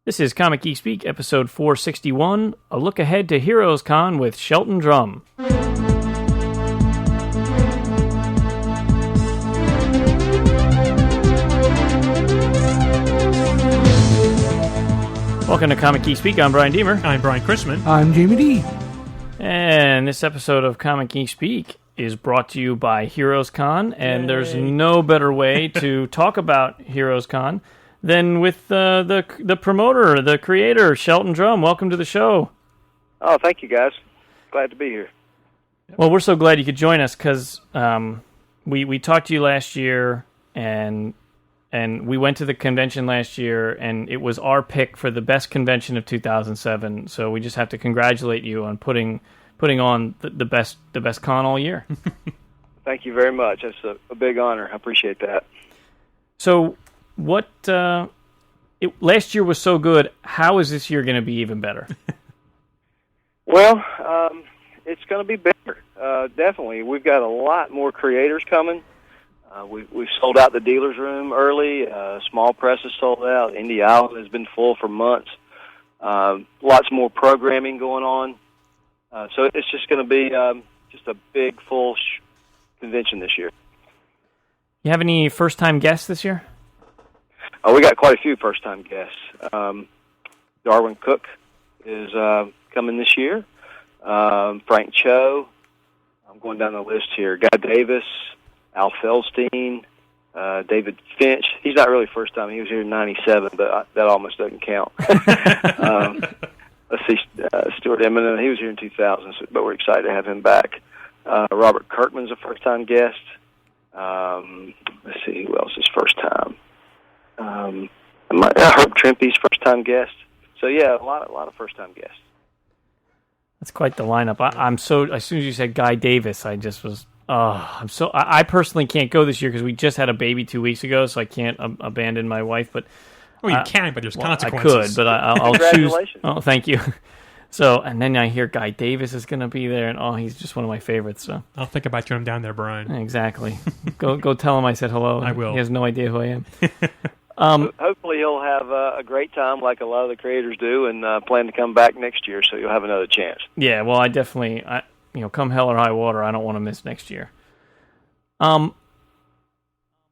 This is Comic Geek Speak, episode 461, a look ahead to Heroes Con with Shelton Drum. Welcome to Comic Geek Speak. I'm Brian Deemer. I'm Brian Chrisman. I'm Jamie D. And this episode of Comic Geek Speak is brought to you by Heroes Con, and there's no better way to talk about Heroes Con than with the promoter, the creator, Shelton Drum. Welcome to the show. Oh, thank you, guys. Glad to be here. Well, we're so glad you could join us because we talked to you last year, and we went to the convention last year, and it was our pick for the best convention of 2007. So we just have to congratulate you on putting on the best con all year. Thank you very much. That's a big honor. I appreciate that. So last year was so good. How is this year going to be even better? Well, it's going to be better. Definitely. We've got a lot more creators coming. We've sold out the dealer's room early. Small press is sold out. Indy Island has been full for months. Lots more programming going on. So it's just going to be just a big, full convention this year. You have any first-time guests this year? We got quite a few first-time guests. Darwin Cook is coming this year. Frank Cho. I'm going down the list here. Guy Davis, Al Feldstein, David Finch. He's not really first time. He was here in '97, but that almost doesn't count. Let's see, Stuart Eminem. He was here in 2000, but we're excited to have him back. Robert Kirkman's a first-time guest. Let's see, who else is first time? Herb Trimpe's first-time guest. So yeah, a lot of first-time guests. That's quite the lineup. I'm so. As soon as you said Guy Davis, I just was. I personally can't go this year because we just had a baby 2 weeks ago, so I can't abandon my wife. But you can, but there's consequences. I could, but I'll choose. Congratulations. Oh, thank you. So, and then I hear Guy Davis is going to be there, and he's just one of my favorites. So I'll think about you when I'm down there, Brian. Exactly. Go tell him I said hello. I will. He has no idea who I am. Hopefully he'll have a great time like a lot of the creators do, and plan to come back next year, so you'll have another chance. Yeah, well, I definitely, come hell or high water, I don't want to miss next year. Now,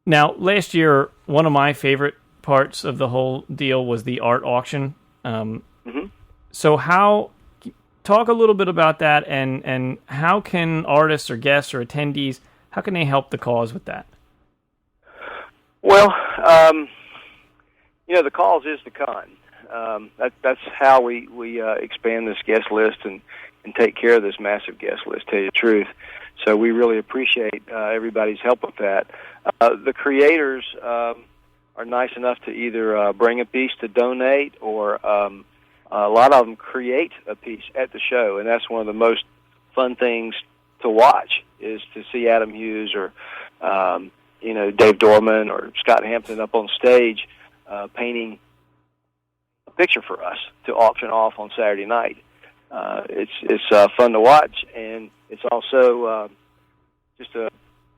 last year, one of my favorite parts of the whole deal was the art auction. So talk a little bit about that, and how can artists or guests or attendees, how can they help the cause with that? Well, the cause is the con. That's how we expand this guest list and take care of this massive guest list, to tell you the truth. So we really appreciate everybody's help with that. The creators are nice enough to either bring a piece to donate, or a lot of them create a piece at the show, and that's one of the most fun things to watch, is to see Adam Hughes or Dave Dorman or Scott Hampton up on stage painting a picture for us to auction off on Saturday night. It's fun to watch, and it's also just an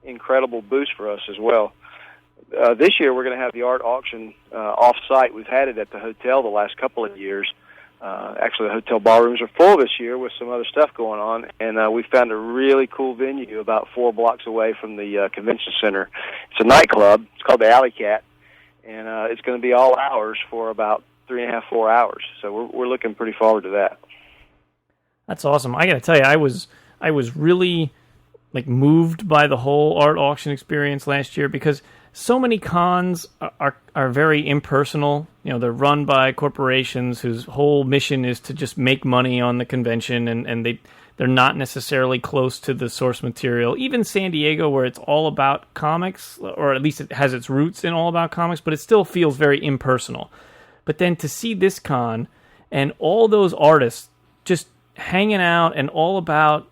incredible boost for us as well. This year we're going to have the art auction off-site. We've had it at the hotel the last couple of years. Actually, the hotel ballrooms are full this year with some other stuff going on, and we found a really cool venue about 4 blocks away from the convention center. It's a nightclub. It's called the Alley Cat, and it's going to be all hours for about 3.5, 4 hours. So we're looking pretty forward to that. That's awesome. I got to tell you, I was really moved by the whole art auction experience last year, because so many cons are very impersonal. They're run by corporations whose whole mission is to just make money on the convention, and they're not necessarily close to the source material. Even San Diego, where it's all about comics, or at least it has its roots in all about comics, but it still feels very impersonal. But then to see this con and all those artists just hanging out and all about,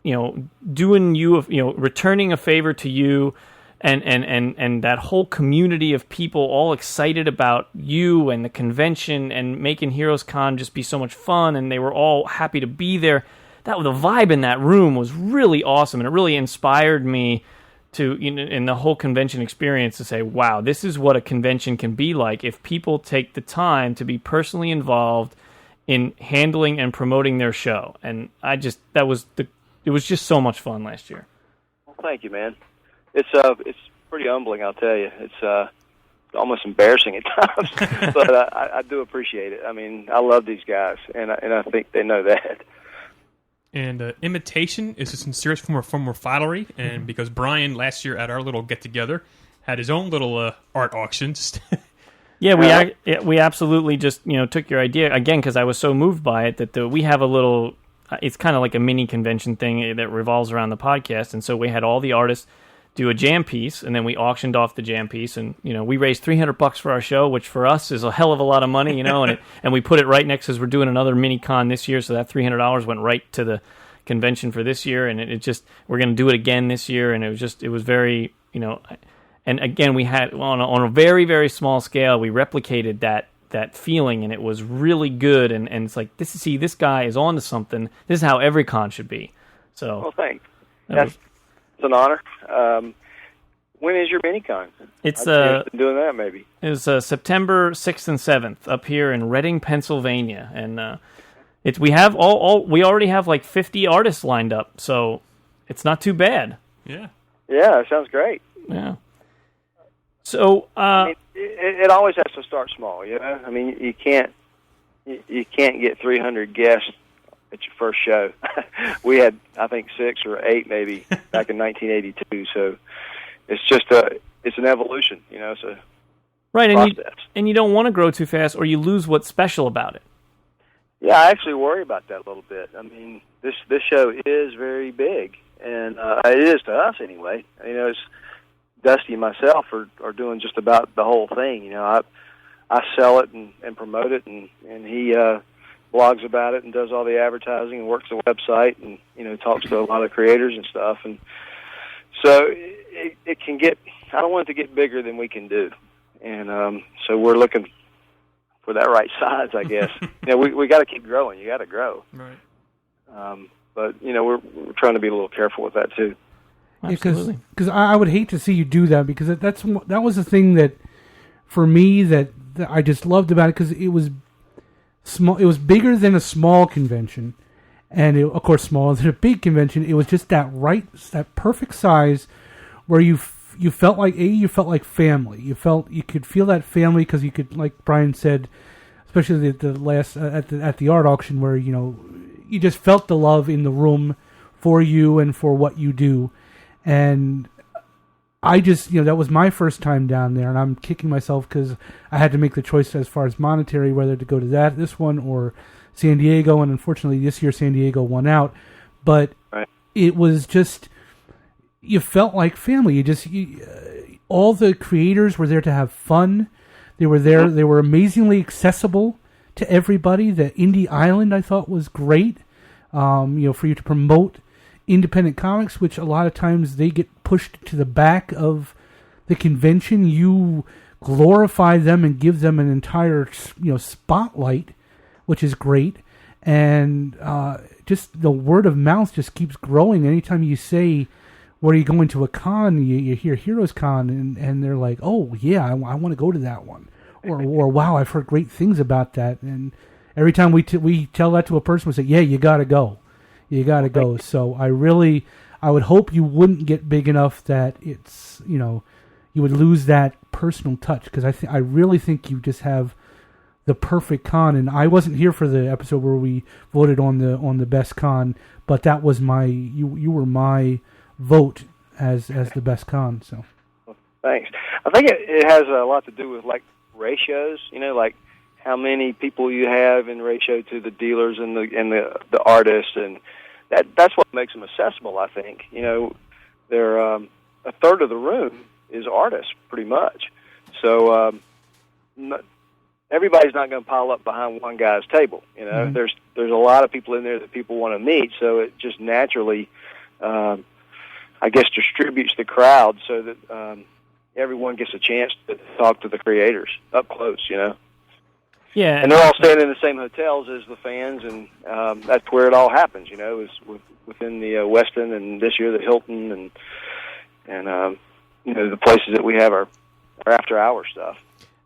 doing you, returning a favor to you, and that whole community of people all excited about you and the convention and making Heroes Con just be so much fun, and they were all happy to be there. The vibe in that room was really awesome, and it really inspired me to in the whole convention experience to say, wow, this is what a convention can be like if people take the time to be personally involved in handling and promoting their show. And it was just so much fun last year. Well, thank you, man. It's pretty humbling, I'll tell you. It's almost embarrassing at times, but I do appreciate it. I mean, I love these guys, and I think they know that. And imitation is the sincerest form of flattery, and because Brian last year at our little get-together had his own little art auctions. Yeah, we absolutely just took your idea again because I was so moved by it that we have a little. It's kind of like a mini convention thing that revolves around the podcast, and so we had all the artists do a jam piece, and then we auctioned off the jam piece, and we raised $300 for our show, which for us is a hell of a lot of money, and we put it right next as we're doing another mini con this year, so that $300 went right to the convention for this year, and it just we're going to do it again this year, and it was very and again we had on a very very small scale we replicated that feeling, and it was really good, and it's like this guy is on to something. This is how every con should be. So well, thanks. It's an honor. When is your mini-con? It's doing that maybe. It's September 6th and 7th up here in Reading, Pennsylvania, and we already have like 50 artists lined up, so it's not too bad. Yeah, it sounds great. Yeah. So I mean, it always has to start small, I mean, you can't get 300 guests at your first show. We had, I think, 6 or 8 maybe back in 1982. So it's just it's an evolution, It's a right, process. and you don't want to grow too fast, or you lose what's special about it. Yeah, I actually worry about that a little bit. I mean, this show is very big, and it is to us anyway. It's Dusty and myself are doing just about the whole thing. I sell it and promote it, and he blogs about it and does all the advertising and works the website and talks to a lot of creators and stuff, and so it can get. I don't want it to get bigger than we can do, and so we're looking for that right size, I guess. We got to keep growing. You got to grow, right? But we're trying to be a little careful with that too. Absolutely, because I would hate to see you do that, because that was the thing that for me that I just loved about it, because it was small. It was bigger than a small convention, and of course smaller than a big convention. It was just that perfect size where you felt like you felt like family. You could feel that family because you could, like Brian said, especially at the last at the art auction, where you just felt the love in the room for you and for what you do. And I just, that was my first time down there, and I'm kicking myself because I had to make the choice as far as monetary, whether to go to this one or San Diego, and unfortunately this year San Diego won out. But right. It was just, you felt like family. All the creators were there to have fun. They were there. They were amazingly accessible to everybody. The Indie Island, I thought, was great. For you to promote independent comics, which a lot of times they get pushed to the back of the convention. You glorify them and give them an entire, spotlight, which is great. And just the word of mouth just keeps growing. Anytime you say, where are you going to a con, you hear Heroes Con, and they're like, oh, yeah, I want to go to that one. Or wow, I've heard great things about that. And every time we tell that to a person, we say, yeah, you got to go. You got to go. So I would hope you wouldn't get big enough that it's, you would lose that personal touch, because I really think you just have the perfect con. And I wasn't here for the episode where we voted on the best con, but that was you were my vote as the best con. So thanks. I think it has a lot to do with like ratios, like how many people you have in ratio to the dealers and the artists, and that's what makes them accessible. I think they're a third of the room is artists, pretty much. So everybody's not going to pile up behind one guy's table. Mm-hmm. There's a lot of people in there that people want to meet, so it just naturally, I guess, distributes the crowd so that everyone gets a chance to talk to the creators up close. Yeah, and they're all staying in the same hotels as the fans, and that's where it all happens. Is within the Westin, and this year the Hilton, and the places that we have our after-hour stuff.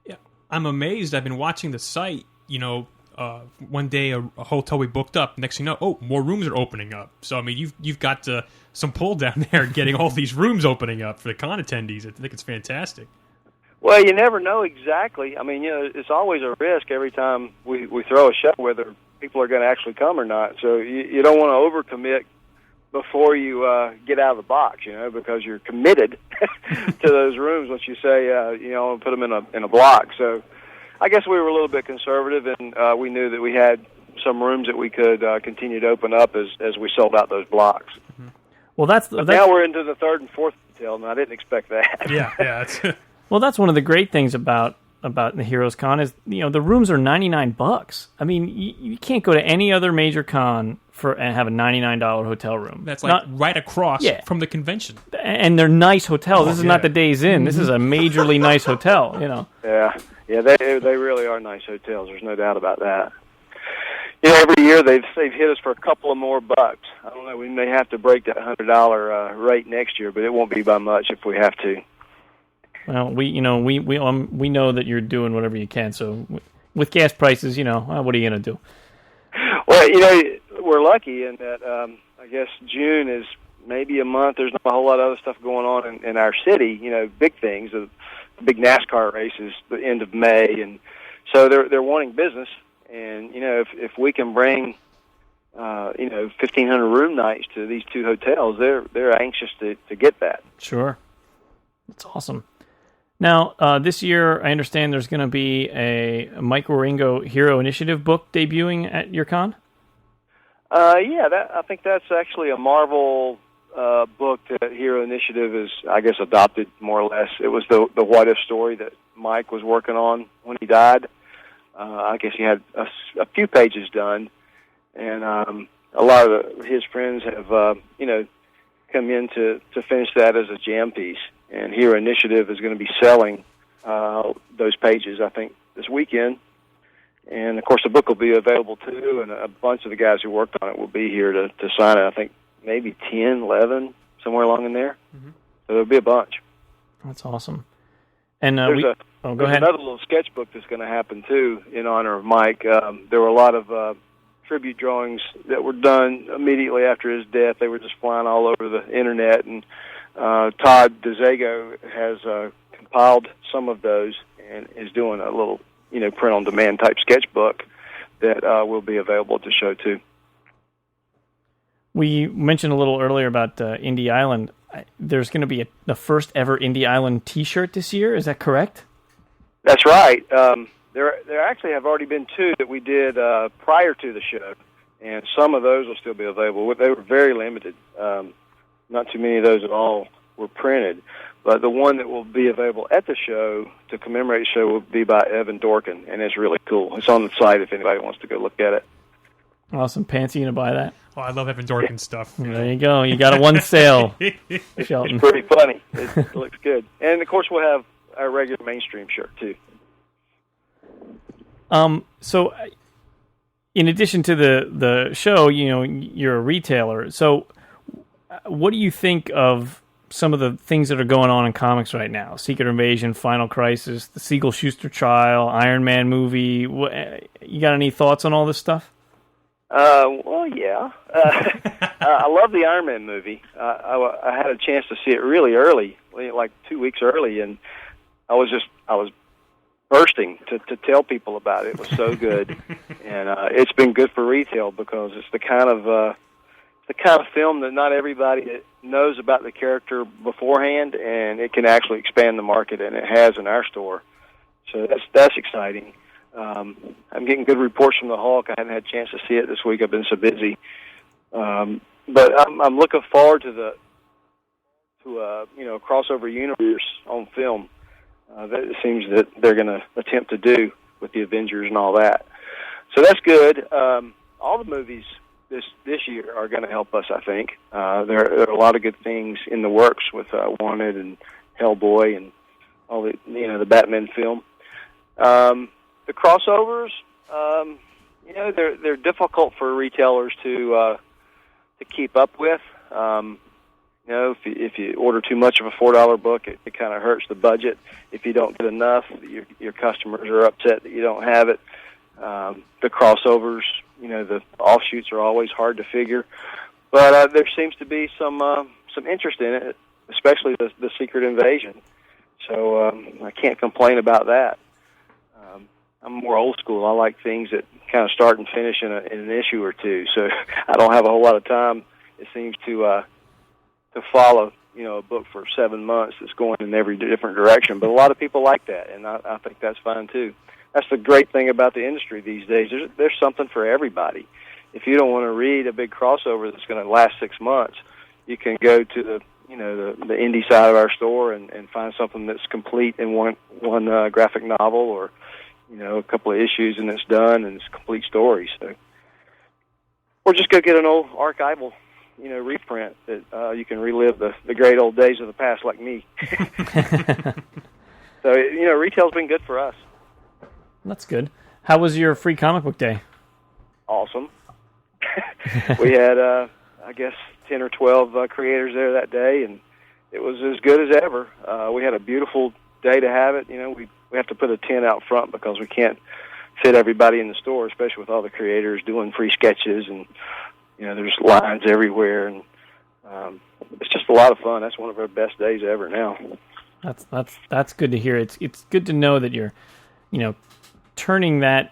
Yeah, I'm amazed. I've been watching the site. One day a hotel we booked up. Next thing you know, more rooms are opening up. So I mean, you've got some pull down there, getting all these rooms opening up for the con attendees. I think it's fantastic. Well, you never know exactly. I mean, it's always a risk every time we throw a show, whether people are going to actually come or not. So you don't want to overcommit before you get out of the box, because you're committed to those rooms once you say, put them in a block. So I guess we were a little bit conservative, and we knew that we had some rooms that we could continue to open up as we sold out those blocks. Mm-hmm. Well, that's now we're into the third and fourth hotel, and I didn't expect that. Yeah. That's well, that's one of the great things about the Heroes Con is the rooms are $99. I mean, you can't go to any other major con and have a $99 hotel room. That's right across from the convention, and they're nice hotels. This is not the Days Inn. This is a majorly nice hotel. Yeah, they really are nice hotels. There's no doubt about that. Every year they've hit us for a couple of more bucks. I don't know. We may have to break that $100 rate next year, but it won't be by much if we have to. Well, we know that you're doing whatever you can. So with gas prices, what are you going to do? Well, we're lucky in that I guess June is maybe a month. There's not a whole lot of other stuff going on in our city. Big things. The big NASCAR race is the end of May, and so they're wanting business. And if we can bring 1,500 room nights to these two hotels, they're anxious to get that. Sure, that's awesome. Now, this year, I understand there's going to be a Mike Waringo Hero Initiative book debuting at your con? I think that's actually a Marvel book that Hero Initiative is, I guess, adopted more or less. It was the What If story that Mike was working on when he died. I guess he had a few pages done, and a lot of his friends have, come in to finish that as a jam piece. And Hero Initiative is going to be selling those pages, I think, this weekend. And, of course, the book will be available, too, and a bunch of the guys who worked on it will be here to sign it. I think maybe 10, 11, somewhere along in there. Mm-hmm. So there'll be a bunch. That's awesome. And go ahead. Another little sketchbook that's going to happen, too, in honor of Mike. There were a lot of tribute drawings that were done immediately after his death. They were just flying all over the Internet, and Todd DeZago has compiled some of those and is doing a little, print-on-demand type sketchbook that will be available at the show, too. We mentioned a little earlier about Indie Island. There's going to be the first ever Indie Island T-shirt this year. Is that correct? That's right. There actually have already been two that we did prior to the show, and some of those will still be available. They were very limited. Not too many of those at all were printed. But the one that will be available at the show to commemorate the show will be by Evan Dorkin, and it's really cool. It's on the site if anybody wants to go look at it. Awesome. Pants, you going to buy that? Oh, I love Evan Dorkin stuff. There you go. You got a one sale, Shelton. It's pretty funny. It looks good. And, of course, we'll have our regular mainstream shirt, too. So, in addition to the show, you're a retailer. So, what do you think of some of the things that are going on in comics right now? Secret Invasion, Final Crisis, the Siegel-Schuster trial, Iron Man movie. You got any thoughts on all this stuff? Well, yeah. I love the Iron Man movie. I had a chance to see it really early, like 2 weeks early, and I was bursting to tell people about it. It was so good, and it's been good for retail because it's the kind of film that not everybody knows about the character beforehand, and it can actually expand the market, and it has in our store. So that's exciting. I'm getting good reports from the Hulk. I haven't had a chance to see it this week. I've been so busy. But I'm looking forward to a crossover universe on film. That it seems that they're going to attempt to do with the Avengers and all that. So that's good. All the movies this year are going to help us, I think. There are a lot of good things in the works with Wanted and Hellboy and all the Batman film. The crossovers, they're difficult for retailers to keep up with. You know, if you order too much of a $4 book, it kind of hurts the budget. If you don't get enough, your customers are upset that you don't have it. The crossovers, you know, the offshoots are always hard to figure, but there seems to be some interest in it, especially the Secret Invasion. So I can't complain about that. I'm more old school. I like things that kind of start and finish in an issue or two. So I don't have a whole lot of time, it seems, to follow, you know, a book for 7 months that's going in every different direction. But a lot of people like that, and I think that's fine too. That's the great thing about the industry these days. There's something for everybody. If you don't want to read a big crossover that's going to last 6 months, you can go to the indie side of our store and find something that's complete in one graphic novel, or, you know, a couple of issues and it's done and it's a complete story. So, or just go get an old archival, you know, reprint that you can relive the great old days of the past, like me. So, you know, retail's been good for us. That's good. How was your free comic book day? Awesome. We had, I guess, 10 or 12 creators there that day, and it was as good as ever. We had a beautiful day to have it. You know, we have to put a tent out front because we can't fit everybody in the store, especially with all the creators doing free sketches, and, you know, there's lines everywhere, and it's just a lot of fun. That's one of our best days ever now. That's good to hear. It's good to know that you're, you know, turning the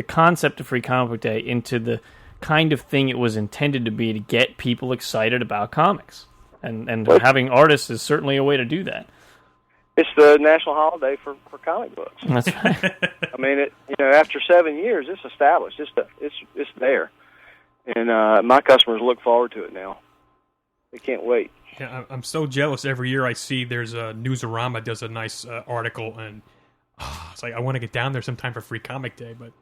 concept of Free Comic Book Day into the kind of thing it was intended to be, to get people excited about comics. And having artists is certainly a way to do that. It's the national holiday for comic books. That's right. I mean, after 7 years, it's established. It's there. And my customers look forward to it now. They can't wait. Yeah, I'm so jealous. Every year I see there's a Newsarama does a nice article, and it's like I want to get down there sometime for Free Comic Day, but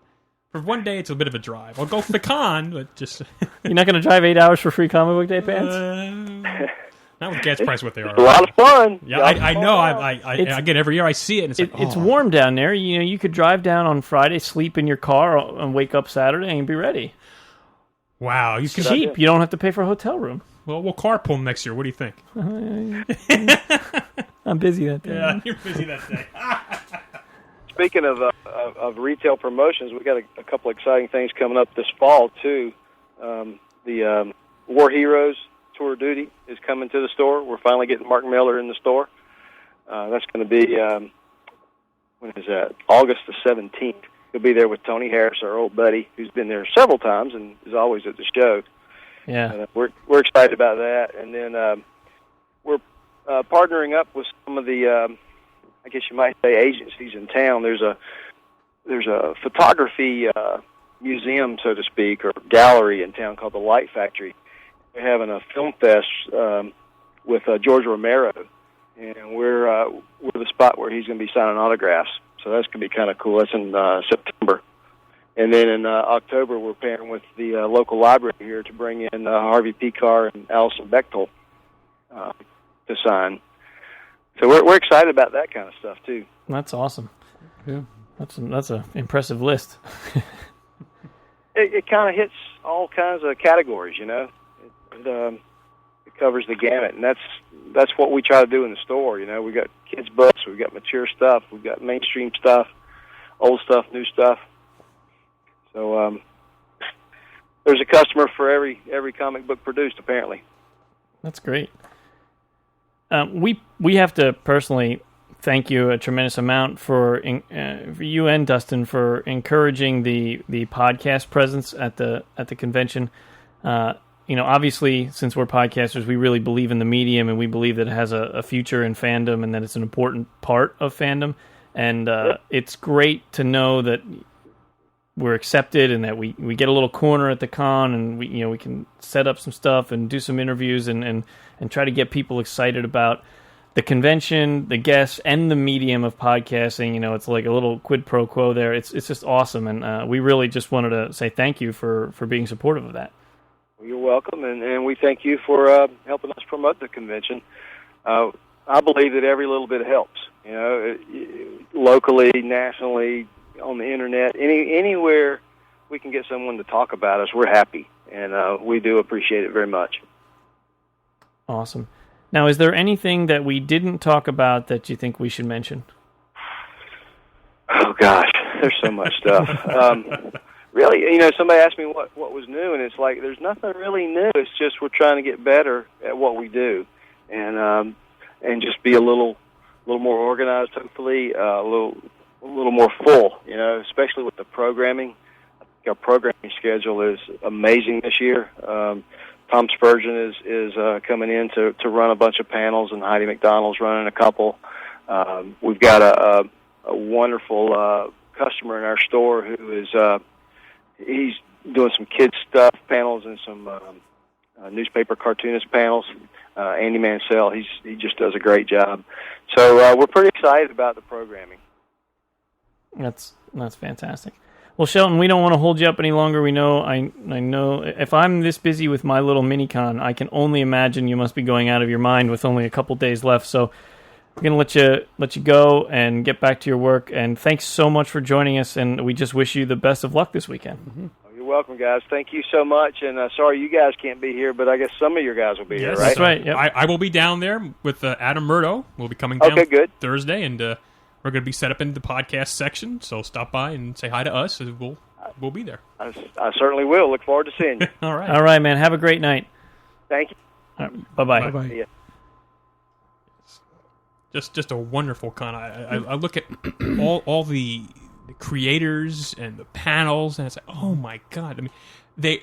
for one day it's a bit of a drive. I'll go for the con, but just... You're not going to drive 8 hours for Free Comic Book Day, Pants? Not with gas price what they are. A lot of fun. Yeah, I know. I get every year I see it, and it's warm down there. You know, you could drive down on Friday, sleep in your car, and wake up Saturday and be ready. Wow, it's cheap. You don't have to pay for a hotel room. Well, we'll carpool next year. What do you think? I'm busy that day. Yeah, you're busy that day. Speaking of retail promotions, we got a couple of exciting things coming up this fall too. The War Heroes Tour of Duty is coming to the store. We're finally getting Mark Miller in the store. That's going to be when is that? August the 17th. He'll be there with Tony Harris, our old buddy, who's been there several times and is always at the show. Yeah, we're excited about that. And then we're partnering up with some of the, I guess you might say, agencies in town. There's a photography museum, so to speak, or gallery in town called the Light Factory. They're having a film fest with George Romero, and we're the spot where he's going to be signing autographs. So that's going to be kind of cool. That's in September. And then in October, we're pairing with the local library here to bring in Harvey Pekar and Alison Bechtel to sign. So we're excited about that kind of stuff too. That's awesome. Yeah, that's a impressive list. It kind of hits all kinds of categories, you know. It covers the gamut, and that's what we try to do in the store. You know, we got kids' books, we got mature stuff, we got mainstream stuff, old stuff, new stuff. So there's a customer for every comic book produced, apparently. That's great. We have to personally thank you a tremendous amount for you and Dustin for encouraging the podcast presence at the convention. You know, obviously, since we're podcasters, we really believe in the medium, and we believe that it has a future in fandom, and that it's an important part of fandom. And it's great to know that we're accepted, and that we get a little corner at the con, and we can set up some stuff and do some interviews and try to get people excited about the convention, the guests, and the medium of podcasting. You know, it's like a little quid pro quo there. It's just awesome, and we really just wanted to say thank you for being supportive of that. Well, you're welcome, and we thank you for helping us promote the convention. I believe that every little bit helps. You know, locally, nationally, on the internet, anywhere we can get someone to talk about us, we're happy, and we do appreciate it very much. Awesome. Now, is there anything that we didn't talk about that you think we should mention? Oh gosh, there's so much stuff. Really, somebody asked me what was new, and it's like there's nothing really new. It's just we're trying to get better at what we do, and just be a little more organized. Hopefully, a little more full. Especially with the programming. I think our programming schedule is amazing this year. Tom Spurgeon is coming in to run a bunch of panels, and Heidi McDonald's running a couple. We've got a wonderful customer in our store who is he's doing some kids stuff panels and some newspaper cartoonist panels. Andy Mansell, he just does a great job. So we're pretty excited about the programming. That's fantastic. Well, Shelton, we don't want to hold you up any longer. We know I know if I'm this busy with my little mini-con, I can only imagine you must be going out of your mind with only a couple days left. So we're going to let you go and get back to your work. And thanks so much for joining us, and we just wish you the best of luck this weekend. Mm-hmm. You're welcome, guys. Thank you so much. And sorry you guys can't be here, but I guess some of your guys will be here, right? That's right. Yep. I will be down there with Adam Murdo. We'll be coming down Thursday, and we're going to be set up in the podcast section. So stop by and say hi to us. We'll be there. I certainly will. Look forward to seeing you. All right. All right, man. Have a great night. Thank you. Right, bye-bye. Bye-bye. See ya. Just a wonderful con. I look at all the creators and the panels, and it's like, oh my god! I mean,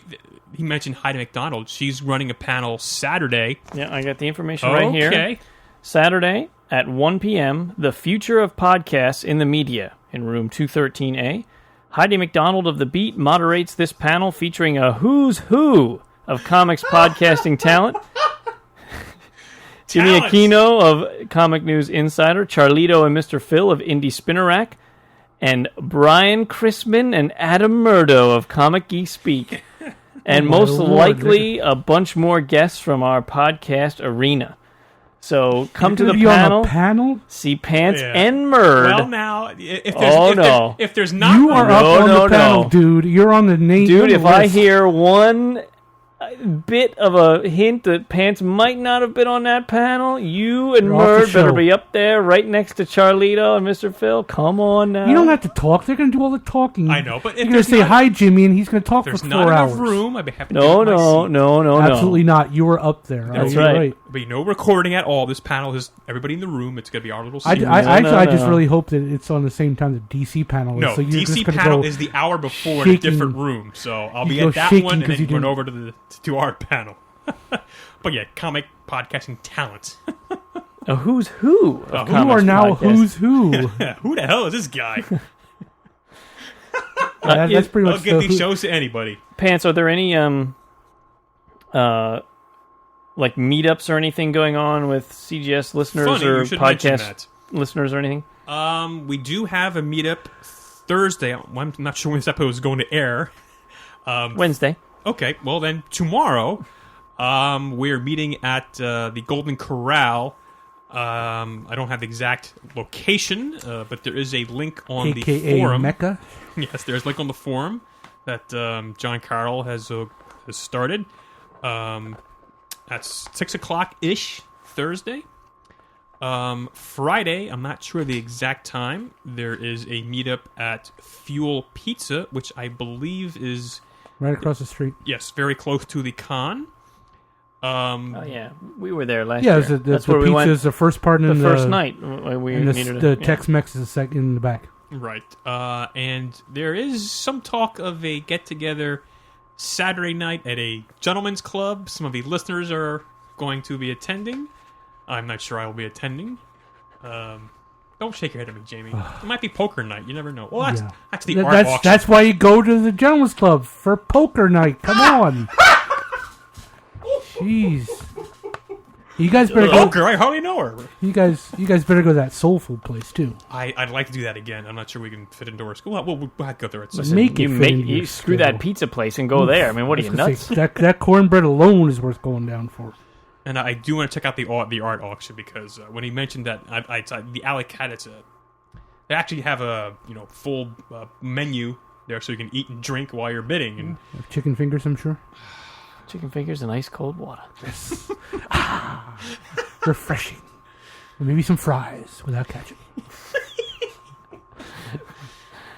he mentioned Heidi McDonald. She's running a panel Saturday. Yeah, I got the information right here. Okay. Saturday at 1 p.m., The Future of Podcasts in the Media in room 213A. Heidi McDonald of The Beat moderates this panel featuring a who's who of comics podcasting talent. Jimmy Aquino of Comic News Insider, Charlito and Mr. Phil of Indie Spinner Rack, and Brian Chrisman and Adam Murdo of Comic Geek Speak. And most likely a bunch more guests from our podcast arena. So come to the panel, see Pants and Murd. Well, now, if there's not... You are up on the panel, dude. You're on the name. Dude, if I hear one bit of a hint that Pants might not have been on that panel, you and Murd better be up there right next to Charlito and Mr. Phil. Come on now. You don't have to talk. They're going to do all the talking. I know, but if you're going to say hi, Jimmy, and he's going to talk for 4 hours. There's not enough room. I'd be happy to No. Absolutely not. You were up there. That's right. There'll be no recording at all. This panel is everybody in the room. It's going to be our little secret. I just really hope that it's on the same time the DC panel is. No, so you're DC panel is the hour before in a different room. So I'll be at that one and then run over to our panel. But yeah, comic podcasting talent. A who's who of who are now podcasts. Who's who? Who the hell is this guy? That's pretty much. I'll give these shows to anybody. Pants, are there any like meetups or anything going on with CGS listeners or podcast listeners or anything? We do have a meetup Thursday. I'm not sure when this episode is going to air. Wednesday. Okay, well then tomorrow we're meeting at the Golden Corral. I don't have the exact location, but there is a link on the forum. Mecca? Yes, there's a link on the forum that John Carroll has started. That's 6 o'clock-ish Thursday. Friday, I'm not sure the exact time, there is a meetup at Fuel Pizza, which I believe is... right across the street. Yes, very close to the con. Oh, yeah. We were there last year. Yeah, that's where pizza is the first part. The first night. The Tex-Mex is the second in the back. Right. And there is some talk of a get-together Saturday night at a gentleman's club. Some of the listeners are going to be attending. I'm not sure I will be attending. Don't shake your head at me, Jamie. It might be poker night. You never know. Well, that's the art auction. That's why you go to the gentleman's club for poker night. Come on. Jeez. You guys better go. Poker? I hardly know her. You guys better go to that soul food place too. I'd like to do that again. I'm not sure we can fit into our school. We'll have to go there at some point. You screw that pizza place and go there. I mean, what are you, nuts? That cornbread alone is worth going down for. And I do want to check out the art auction because when he mentioned that, the Alley Cat, they actually have a full menu there so you can eat and drink while you're bidding. And chicken fingers, I'm sure. chicken fingers in ice cold water. Refreshing. And maybe some fries without ketchup.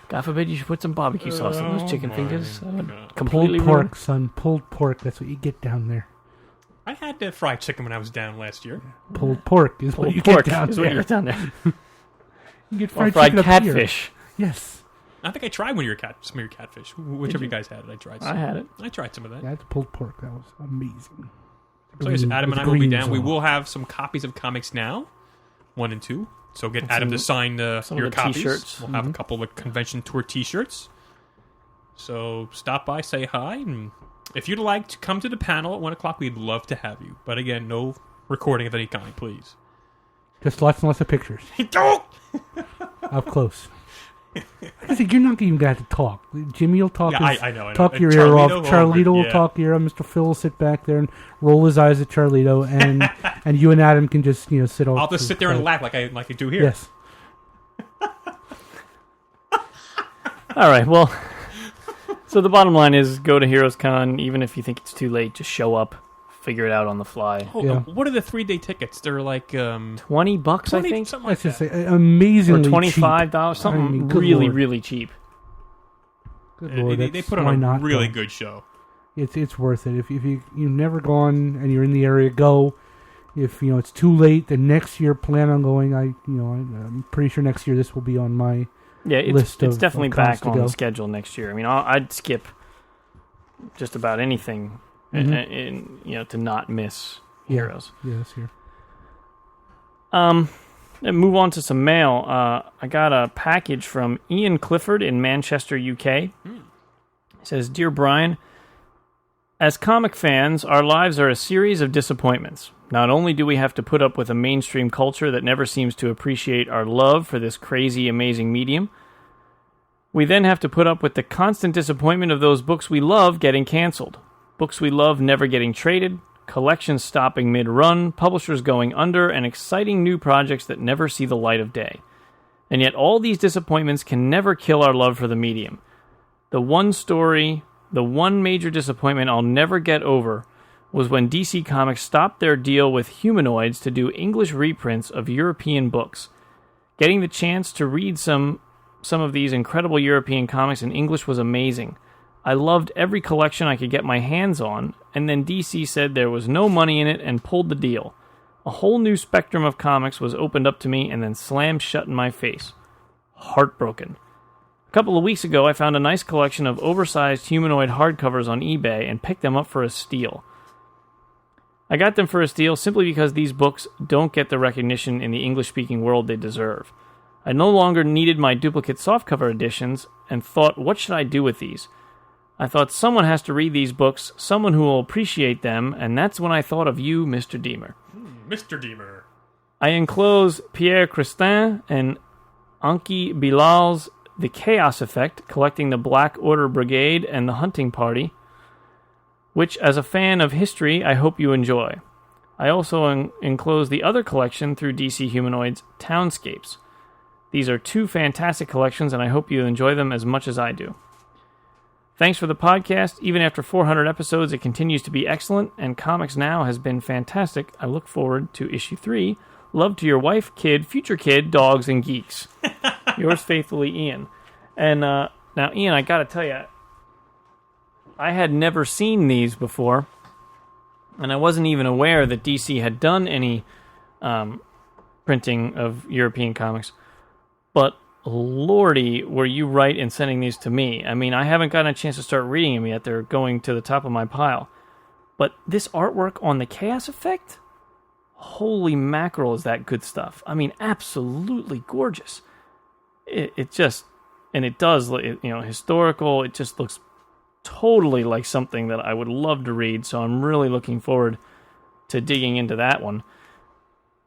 God forbid you should put some barbecue sauce on those chicken fingers. Pulled Completely pork, ruin- son. Pulled pork. That's what you get down there. I had that fried chicken when I was down last year. Pulled pork is what Pulled you pork get down is there. what you get down there. You get Or fried, fried chicken up here. catfish. Yes. I think I tried one of your some of your catfish. Whichever you guys had it, I tried some. I had it. I tried some of that. Yeah, it's pulled pork. That was amazing. So I guess Adam and I With will be greens down. We on. will have some copies of Comics Now, 1 and 2. So get Adam to sign some your of the copies. t-shirts. We'll have a couple of convention tour T-shirts. So stop by, say hi, and if you'd like to come to the panel at 1 o'clock, we'd love to have you. But again, no recording of any kind, please. Just lots and lots of pictures. Don't! Up close. I think you're not even going to have to talk. Jimmy will talk. Yeah, his, I know. Talk And your ear off. Charlito, Charlito will yeah. talk your ear. Mr. Phil will sit back there and roll his eyes at Charlito, and and you and Adam can just sit off. I'll just sit there and laugh like I do here. Yes. All right, well, so the bottom line is go to Heroes Con, even if you think it's too late, just show up, figure it out on the fly. Oh, Yeah. what are the 3-day tickets? They're like $20, I 20, think? something like Let's just that. say amazingly Or $25, cheap. something I mean, good really, Lord. really cheap. Good They- Lord, they that's- put on why a not really go? good show. It's worth it. If you've never gone and you're in the area, go. If it's too late, then next year plan on going. I'm pretty sure next year this will be on my Yeah, it's list of definitely cons back to on go. the schedule next year. I mean, I'd skip just about anything to not miss Heroes. Yeah, this year. And move on to some mail. I got a package from Ian Clifford in Manchester, UK. It says, Dear Brian, as comic fans, our lives are a series of disappointments. Not only do we have to put up with a mainstream culture that never seems to appreciate our love for this crazy, amazing medium, we then have to put up with the constant disappointment of those books we love getting canceled. Books we love never getting traded, collections stopping mid-run, publishers going under, and exciting new projects that never see the light of day. And yet all these disappointments can never kill our love for the medium. The one major disappointment I'll never get over was when DC Comics stopped their deal with Humanoids to do English reprints of European books. Getting the chance to read some of these incredible European comics in English was amazing. I loved every collection I could get my hands on, and then DC said there was no money in it and pulled the deal. A whole new spectrum of comics was opened up to me and then slammed shut in my face. Heartbroken. A couple of weeks ago, I found a nice collection of oversized humanoid hardcovers on eBay and picked them up for a steal. I got them for a steal simply because these books don't get the recognition in the English-speaking world they deserve. I no longer needed my duplicate softcover editions and thought, what should I do with these? I thought someone has to read these books, someone who will appreciate them, and that's when I thought of you, Mr. Deemer. Mr. Deemer. I enclose Pierre Christin and Anki Bilal's The Chaos Effect, collecting the Black Order Brigade and the Hunting Party, which, as a fan of history, I hope you enjoy. I also enclose the other collection through DC Humanoids, Townscapes. These are two fantastic collections, and I hope you enjoy them as much as I do. Thanks for the podcast. Even after 400 episodes, it continues to be excellent, and Comics Now has been fantastic. I look forward to issue 3. Love to your wife, kid, future kid, dogs, and geeks. Yours faithfully, Ian. And now, Ian, I got to tell you, I had never seen these before, and I wasn't even aware that DC had done any printing of European comics. But lordy, were you right in sending these to me. I mean, I haven't gotten a chance to start reading them yet. They're going to the top of my pile. But this artwork on the Chaos Effect? Holy mackerel, is that good stuff. I mean, absolutely gorgeous. It just, and it does, historical. It just looks totally like something that I would love to read. So I'm really looking forward to digging into that one.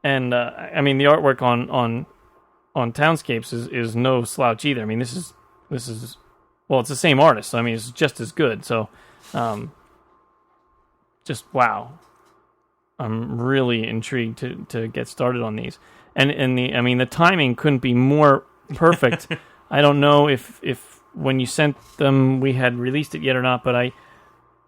And, I mean, the artwork on Townscapes is no slouch either. I mean, this is well, it's the same artist, so I mean, it's just as good. So, just wow, I'm really intrigued to get started on these. And the timing couldn't be more perfect. I don't know if when you sent them we had released it yet or not, but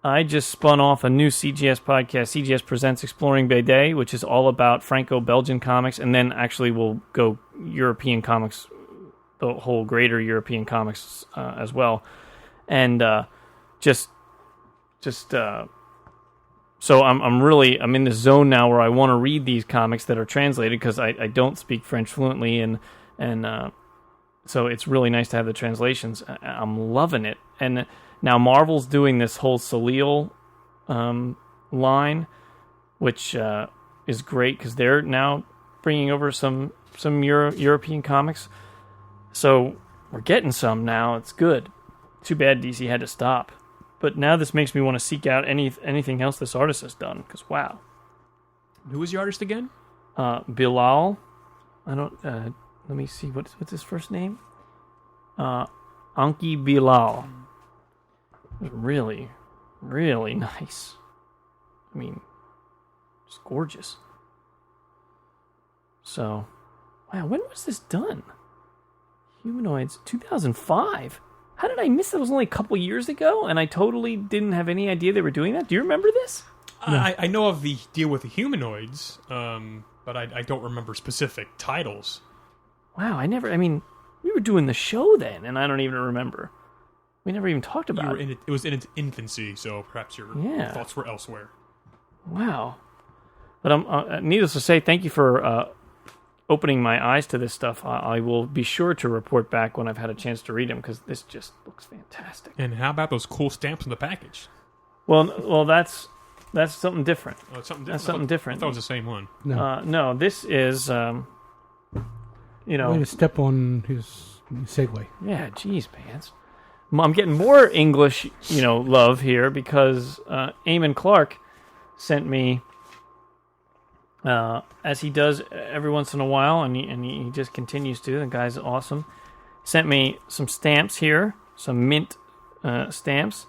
I just spun off a new CGS podcast, CGS Presents Exploring BD, which is all about Franco-Belgian comics, and then actually we'll go European comics, the whole greater European comics as well. And so I'm in this zone now where I want to read these comics that are translated because I don't speak French fluently, and so it's really nice to have the translations. I'm loving it. And now Marvel's doing this whole Salil line, which is great because they're now bringing over some European comics. So we're getting some now. It's good. Too bad DC had to stop. But now this makes me want to seek out anything else this artist has done. Because wow. Who was the artist again? Bilal. I don't. Let me see. What's his first name? Anki Bilal. Really, really nice. I mean, it's gorgeous. So, wow, when was this done? Humanoids, 2005. How did I miss that? It was only a couple years ago, and I totally didn't have any idea they were doing that. Do you remember this? I know of the deal with the humanoids, but I don't remember specific titles. Wow, we were doing the show then, and I don't even remember. We never even talked about it. It was in its infancy, so perhaps your thoughts were elsewhere. Wow. But needless to say, thank you for opening my eyes to this stuff. I will be sure to report back when I've had a chance to read them, because this just looks fantastic. And how about those cool stamps in the package? Well, that's something different. Oh, it's something different. That's something different. I thought it was the same one. No, this is, Way to step on his segue. Yeah, geez, pants. I'm getting more English, love here because Eamon Clark sent me, as he does every once in a while, and he just continues to. The guy's awesome. Sent me some stamps here, some mint stamps,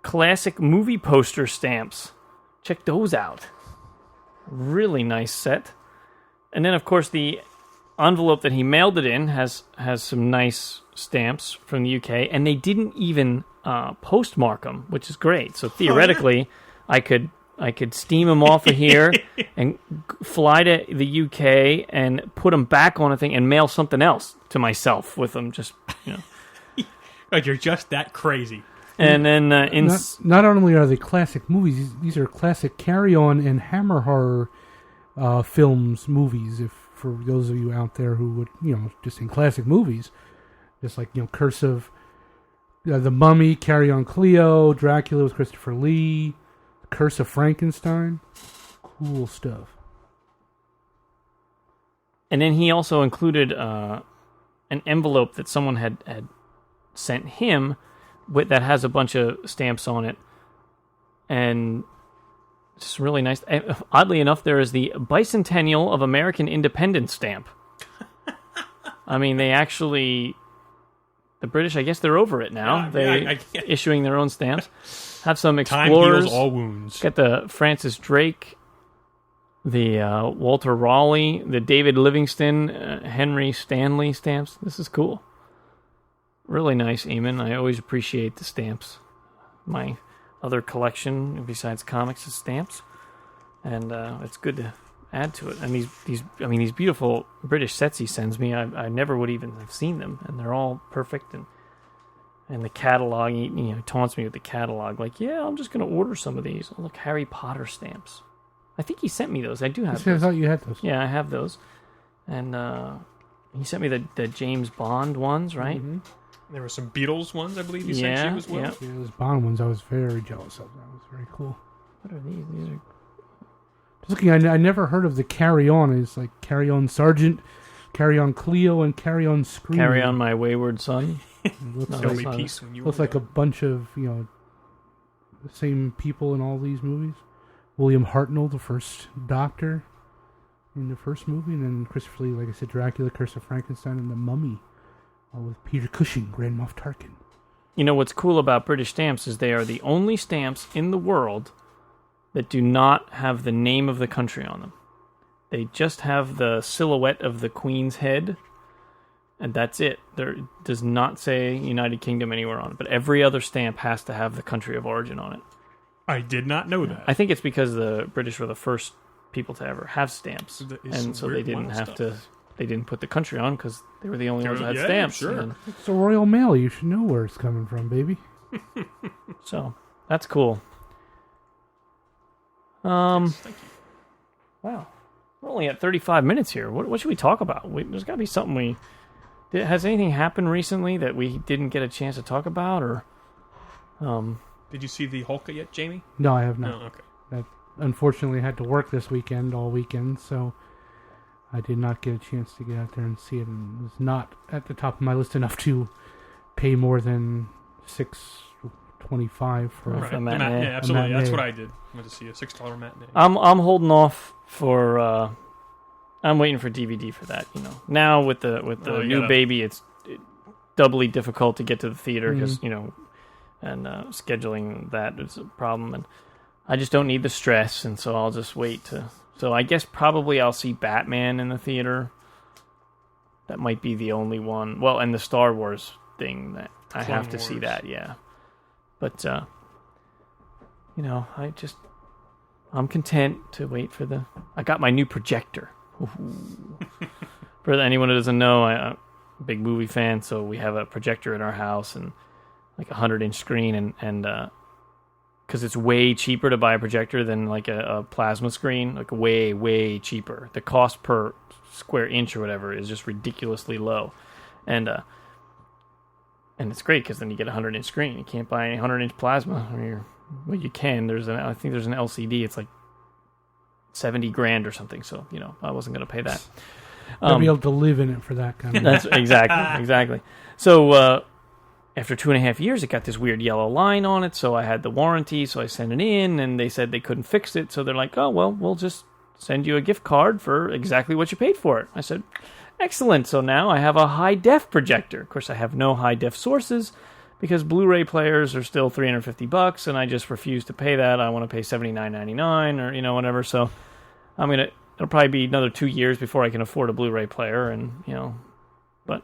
classic movie poster stamps. Check those out. Really nice set. And then, of course, the envelope that he mailed it in has some nice stamps from the UK, and they didn't even postmark them, which is great. So theoretically, I could steam them off of here and fly to the UK and put them back on a thing and mail something else to myself with them. Just Like you're just that crazy. And then not only are they classic movies, these are classic Carry-On and Hammer horror films movies. If for those of you out there who would just in classic movies, just like Curse of the Mummy, Carry-On Cleo, Dracula with Christopher Lee, Curse of Frankenstein, cool stuff. And then he also included an envelope that someone had sent him that has a bunch of stamps on it, and it's really nice. Oddly enough, there is the Bicentennial of American Independence stamp. I mean, they actually, the British, I guess they're over it now. They're issuing their own stamps. Have some explorers. Time heals all wounds. Got the Francis Drake, the Walter Raleigh, the David Livingston, Henry Stanley stamps. This is cool. Really nice, Eamon. I always appreciate the stamps. My other collection, besides comics, is stamps, and it's good to add to it. And these beautiful British sets he sends me, I never would even have seen them, and they're all perfect. And the catalog, he taunts me with the catalog, like, yeah, I'm just going to order some of these. Oh, look, Harry Potter stamps. I think he sent me those. I do have those. I thought you had those. Yeah, I have those. And he sent me the James Bond ones, right? Mm-hmm. There were some Beatles ones, I believe he sent you as well. Yeah. Those Bond ones, I was very jealous of. That was very cool. What are these? These are... Just looking, I never heard of the Carry-On. It's like Carry-On Sergeant, Carry-On Cleo, and Carry-On Scream. Carry On My Wayward Son. Tell me peace when you looks like a bunch of, the same people in all these movies. William Hartnell, the first Doctor in the first movie, and then Christopher Lee, like I said, Dracula, Curse of Frankenstein, and The Mummy with Peter Cushing, Grand Moff Tarkin. What's cool about British stamps is they are the only stamps in the world that do not have the name of the country on them. They just have the silhouette of the Queen's head, and that's it. There does not say United Kingdom anywhere on it, but every other stamp has to have the country of origin on it. I did not know that. I think it's because the British were the first people to ever have stamps, That is and some so they weird didn't wild have stuff. to. They didn't put the country on because they were the only ones that had Yeah, stamps. sure. And It's the Royal Mail. You should know where it's coming from, baby. so that's cool. Thank you. Wow, we're only at 35 minutes here. What should we talk about? There's got to be something has anything happened recently that we didn't get a chance to talk about, or Did you see the Hulk yet, Jamie? No, I have No. not. Okay. I unfortunately had to work this weekend, all weekend, so I did not get a chance to get out there and see it, and it was not at the top of my list enough to pay more than $6.25 for Right. Right. A matinee. Yeah, absolutely. That's matinee. what I did. I went to see a $6 matinee. I'm holding off for. I'm waiting for DVD for that. Now with the Oh, you new gotta- baby, it's doubly difficult to get to the theater because Mhm. and scheduling that is a problem, and I just don't need the stress, and so I'll just wait to. So I guess probably I'll see Batman in the theater. That might be the only one. Well, and the Star Wars thing that I Clone have to see Wars. that, yeah. But I'm content to wait for I got my new projector. Ooh. For anyone who doesn't know, I'm a big movie fan, so we have a projector in our house and like a 100-inch screen, and because it's way cheaper to buy a projector than like a plasma screen, like way, way cheaper. The cost per square inch or whatever is just ridiculously low, and it's great because then you get a 100-inch screen. You can't buy any 100-inch plasma. Well, you can. I think there's an LCD. It's like $70,000 or something. So I wasn't going to pay that. I'll be able to live in it for that kind of. That's exactly. So after 2.5 years, it got this weird yellow line on it. So I had the warranty. So I sent it in, and they said they couldn't fix it. So they're like, "Oh well, we'll just send you a gift card for exactly what you paid for it." I said, "Excellent." So now I have a high def projector. Of course, I have no high def sources because Blu-ray players are still $350, and I just refuse to pay that. I want to pay $79.99 or whatever. So it'll probably be another 2 years before I can afford a Blu-ray player, and but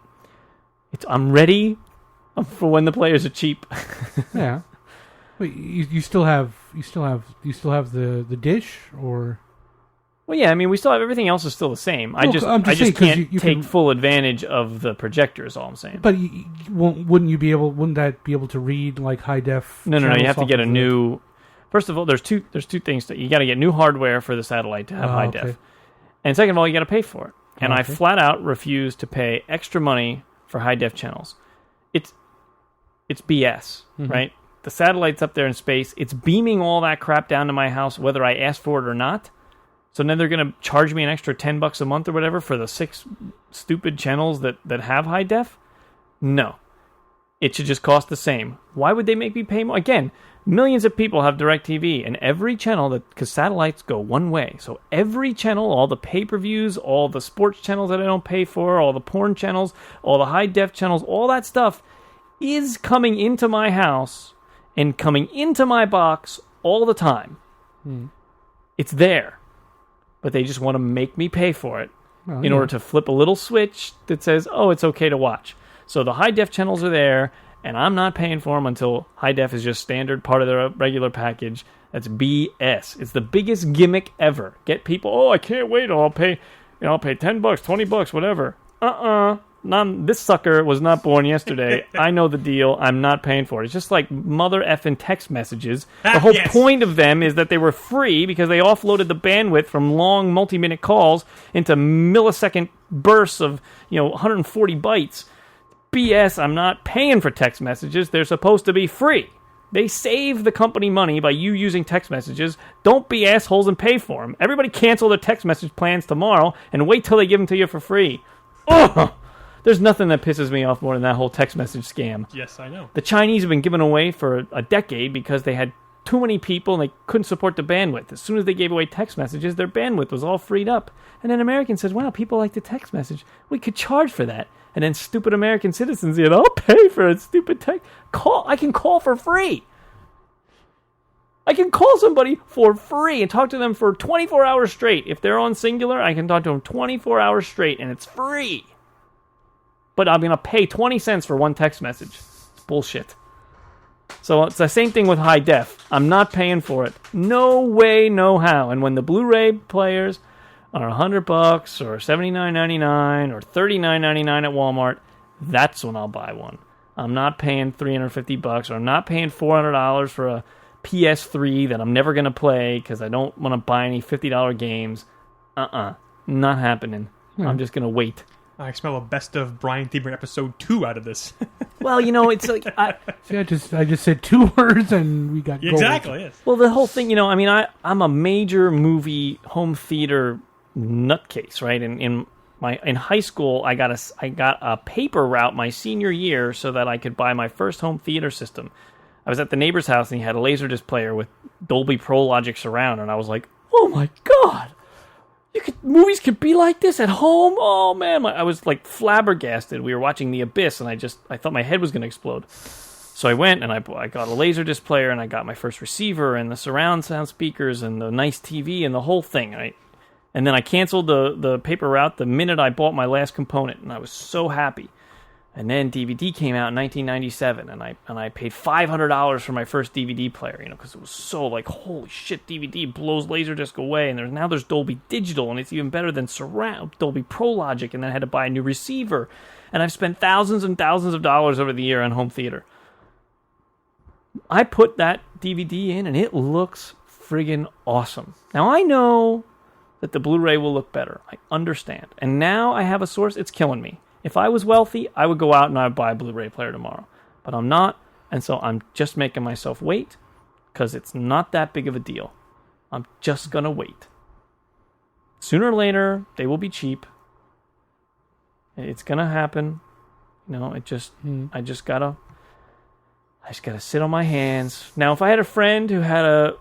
I'm ready for when the players are cheap. Yeah. Wait, you still have the dish, or? Well, yeah, we still have everything else is still the same. I just saying, 'cause can't you take can- full advantage of the projector. Is all I'm saying. But wouldn't you be able? Wouldn't that be able to read like high def? No. You channels have to off get a of the- new. First of all, there's two things that you got to get new hardware for the satellite to have high okay. def, and second of all, you got to pay for it. And I Okay. flat out refuse to pay extra money for high def channels. It's BS, right? The satellite's up there in space. It's beaming all that crap down to my house, whether I ask for it or not. So then they're going to charge me an extra $10 a month or whatever for the 6 stupid channels that have high def? No. It should just cost the same. Why would they make me pay more? Again, millions of people have DirecTV, and every channel, because satellites go one way. So every channel, all the pay-per-views, all the sports channels that I don't pay for, all the porn channels, all the high def channels, all that stuff is coming into my house and coming into my box all the time. It's there. But they just want to make me pay for it in order to flip a little switch that says, oh, it's okay to watch. So the high def channels are there, and I'm not paying for them until high def is just standard part of their regular package. That's BS. It's the biggest gimmick ever. Get people, oh, I can't wait. I'll pay $10, $20, whatever. This sucker was not born yesterday. I know the deal. I'm not paying for it. It's just like mother effing text messages. The whole Yes. point of them is that they were free because they offloaded the bandwidth from long multi-minute calls into millisecond bursts of 140 bytes. BS. I'm not paying for text messages. They're supposed to be free. They save the company money by you using text messages. Don't be assholes and pay for them. Everybody cancel their text message plans tomorrow and wait till they give them to you for free. Ugh! There's nothing that pisses me off more than that whole text message scam. Yes, I know. The Chinese have been given away for a decade because they had too many people and they couldn't support the bandwidth. As soon as they gave away text messages, their bandwidth was all freed up. And then Americans said, wow, people like the text message. We could charge for that. And then stupid American citizens said, I'll pay for a stupid text. I can call for free. I can call somebody for free and talk to them for 24 hours straight. If they're on Singular, I can talk to them 24 hours straight, and it's free. But I'm going to pay 20 cents for one text message. It's bullshit. So it's the same thing with high def. I'm not paying for it. No way, no how. And when the Blu-ray players are $100 or $79.99 or $39.99 at Walmart, that's when I'll buy one. I'm not paying $350 or I'm not paying $400 for a PS3 that I'm never going to play because I don't want to buy any $50 games. Not happening. I'm just going to wait. I smell a best of Brian Thieber episode 2 out of this. Well, it's like... See, I just said 2 words and we got gold. Exactly, yes. Well, the whole thing, I'm a major movie home theater nutcase, right? In high school, I got a paper route my senior year so that I could buy my first home theater system. I was at the neighbor's house and he had a Laserdisc player with Dolby Pro Logic Surround, and I was like, "Oh my god, movies could be like this at home!" Oh man, I was like flabbergasted. We were watching The Abyss, and I thought my head was going to explode. So I went and I got a Laserdisc player, and I got my first receiver and the surround sound speakers and the nice TV and the whole thing. Right? And then I canceled the paper route the minute I bought my last component, and I was so happy. And then DVD came out in 1997, and I paid $500 for my first DVD player, because it was so like, holy shit, DVD blows Laserdisc away, and there's Dolby Digital, and it's even better than surround Dolby Pro Logic, and then I had to buy a new receiver, and I've spent thousands and thousands of dollars over the year on home theater. I put that DVD in, and it looks friggin' awesome. Now I know that the Blu-ray will look better. I understand. And now I have a source. It's killing me. If I was wealthy, I would go out and I would buy a Blu-ray player tomorrow. But I'm not, and so I'm just making myself wait because it's not that big of a deal. I'm just going to wait. Sooner or later, they will be cheap. It's going to happen. I just got to sit on my hands. Now, if I had a friend who had a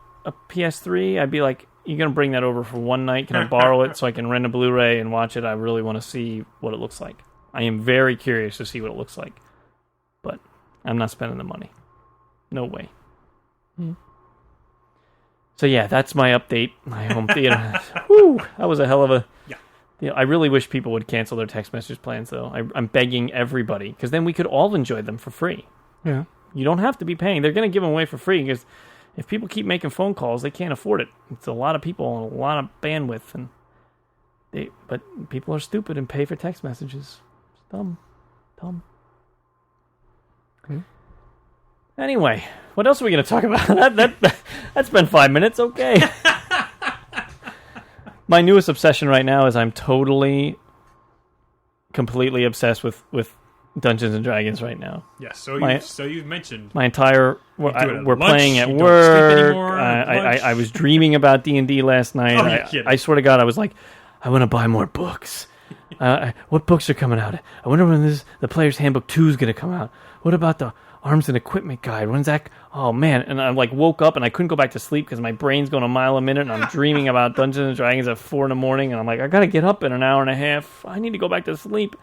PS3, I'd be like, "You're going to bring that over for one night? Can I borrow it so I can rent a Blu-ray and watch it? I really want to see what it looks like." I am very curious to see what it looks like. But I'm not spending the money. No way. So yeah, that's my update. My home theater. Whew, that was a hell of a... Yeah. I really wish people would cancel their text message plans, though. I'm begging everybody, because then we could all enjoy them for free. Yeah. You don't have to be paying. They're going to give them away for free, because if people keep making phone calls, they can't afford it. It's a lot of people and a lot of bandwidth, but people are stupid and pay for text messages. Dumb. Okay. Anyway, what else are we going to talk about? That's been 5 minutes. Okay. My newest obsession right now is I'm completely obsessed with Dungeons and Dragons right now. Yes, so you've mentioned my entire. We're lunch, playing at you don't work. sleep anymore, I was dreaming about D&D last night. Oh, you're kidding. I swear to God, I was like, I want to buy more books. What books are coming out? I wonder when the Player's Handbook 2 is going to come out. What about the Arms and Equipment Guide? When's that? Oh, man. And I woke up and I couldn't go back to sleep because my brain's going a mile a minute and I'm dreaming about Dungeons and Dragons at 4 in the morning. And I'm like, I got to get up in an hour and a half. I need to go back to sleep.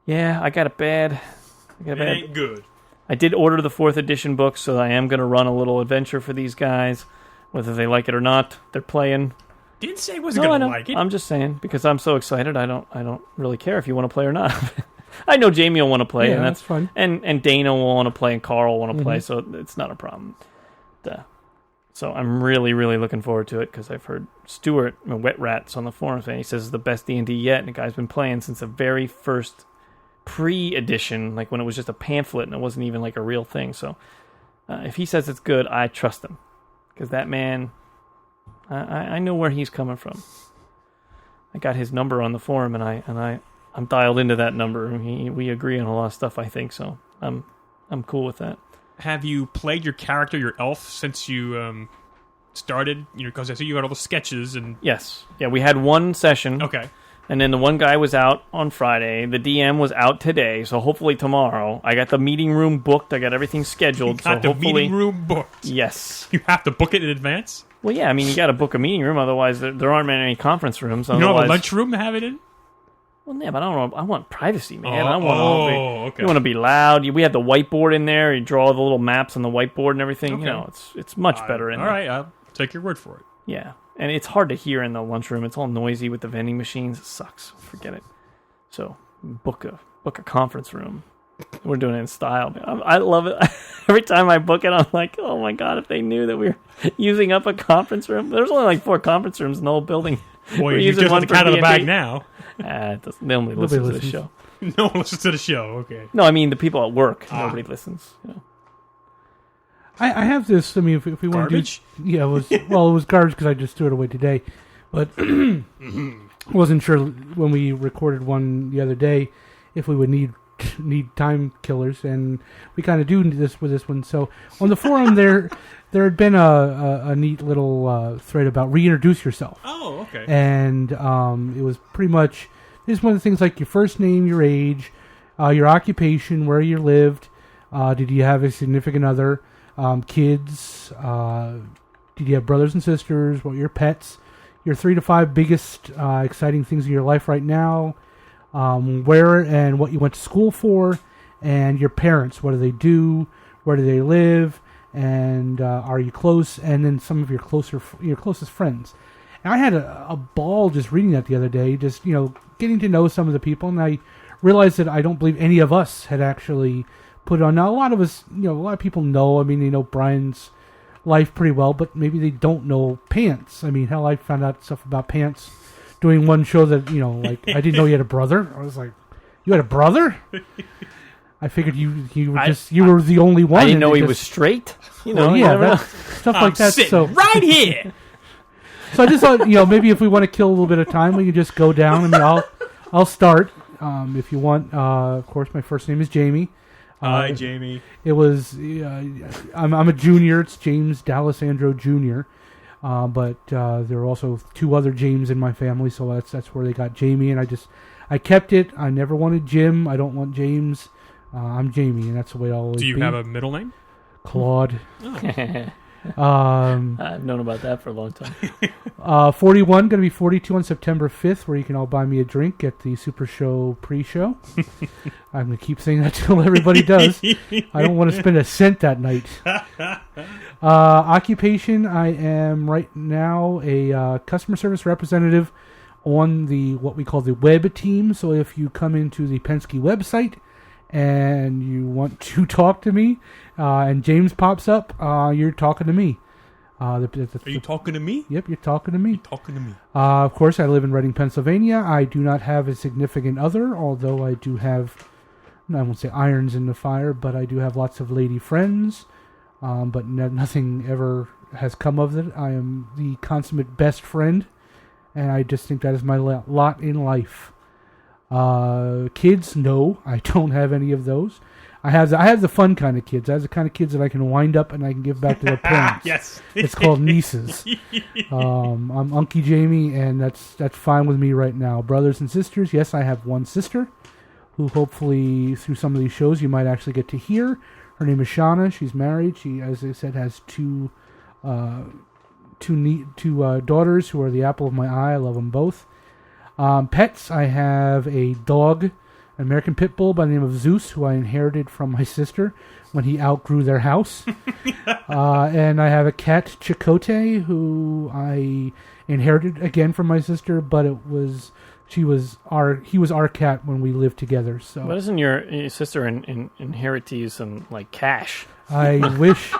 Yeah, I got it bad. It ain't good. I did order the 4th edition book, so I am going to run a little adventure for these guys. Whether they like it or not, they're playing. Didn't say I wasn't going to like it. I'm just saying, because I'm so excited, I don't really care if you want to play or not. I know Jamie will want to play, and that's fun. And Dana will want to play, and Carl will want to play, so it's not a problem. So I'm really, really looking forward to it, because I've heard Stuart, Wet Rats, on the forums, and he says it's the best D&D yet, and the guy's been playing since the very first pre-edition, like when it was just a pamphlet and it wasn't even like a real thing. So if he says it's good, I trust him, because that man, I know where he's coming from. I got his number on the forum, and I'm dialed into that number. We agree on a lot of stuff, I think. So I'm cool with that. Have you played your character, your elf, since you started? Because I see you got all the sketches and. Yes, yeah, we had one session. Okay. And then the one guy was out on Friday. The DM was out today, so hopefully tomorrow. I got the meeting room booked. I got everything scheduled. You got the meeting room booked? Yes. You have to book it in advance? Well, yeah, I mean, you got to book a meeting room, otherwise there aren't many conference rooms. You don't have a lunch room to have it in? Well, yeah, but I want privacy, man. Okay. You want to be loud. We had the whiteboard in there. You draw the little maps on the whiteboard and everything. Okay. It's much better in there. All right, I'll take your word for it. Yeah. And it's hard to hear in the lunchroom. It's all noisy with the vending machines. It sucks. Forget it. So book a conference room. We're doing it in style, man. I love it. every time I book it, I'm like, oh my god, if they knew that we were using up a conference room. There's only like 4 conference rooms in the whole building. Boy, you just let the cat out of the bag now. Nobody listens to the show. No one listens to the show. Okay. No, I mean the people at work. Nobody listens. I have this. I mean, if we want to do, yeah, it was garbage because I just threw it away today. But wasn't sure when we recorded one the other day if we would need time killers, and we kind of do this with this one. So on the forum there had been a neat little thread about reintroduce yourself. Oh, okay. And it was pretty much just one of the things like your first name, your age, your occupation, where you lived, did you have a significant other, kids, did you have brothers and sisters, what were your pets, your 3 to 5 biggest exciting things in your life right now, where and what you went to school for, and your parents, what do they do, where do they live, and are you close, and then some of your closest friends. And I had a ball just reading that the other day, just getting to know some of the people, and I realized that I don't believe any of us had actually put it on. Now a lot of us, a lot of people know. I mean, they know Brian's life pretty well, but maybe they don't know Pants. I mean, hell, I found out stuff about Pants doing one show that, like, I didn't know he had a brother. I was like, you had a brother? I figured you were the only one. I didn't know he was straight. Stuff like that. So right here. So I just thought, maybe if we want to kill a little bit of time, we can just go down. I mean, I'll start if you want. Of course, my first name is Jamie. Hi, Jamie. It was I'm a junior. It's James D'Alessandro Jr. But there are also 2 other James in my family, so that's where they got Jamie, and I kept it. I never wanted Jim. I don't want James. I'm Jamie, and that's the way I'll always be. Do you have a middle name? Claude. I've known about that for a long time. 41, going to be 42 on September 5th, where you can all buy me a drink at the Super Show pre-show. I'm going to keep saying that till everybody does. I don't want to spend a cent that night. Occupation, I am right now a customer service representative on what we call the web team. So if you come into the Penske website and you want to talk to me, and James pops up, you're talking to me. Are you talking to me? Yep, you're talking to me. You're talking to me. Of course, I live in Reading, Pennsylvania. I do not have a significant other, although I do have, I won't say irons in the fire, but I do have lots of lady friends. But nothing ever has come of it. I am the consummate best friend, and I just think that is my lot in life. Kids, no, I don't have any of those. I have the fun kind of kids. I have the kind of kids that I can wind up and I can give back to their parents. Yes, it's called nieces. I'm Unky Jamie, and that's fine with me right now. Brothers and sisters, yes, I have one sister, who hopefully through some of these shows you might actually get to hear. Her name is Shauna. She's married. She, as I said, has two daughters who are the apple of my eye. I love them both. Pets, I have a dog, an American Pit Bull by the name of Zeus, who I inherited from my sister when he outgrew their house. And I have a cat, Chicote, who I inherited again from my sister, but he was our cat when we lived together. So, but isn't your sister inherit you some like cash? I wish.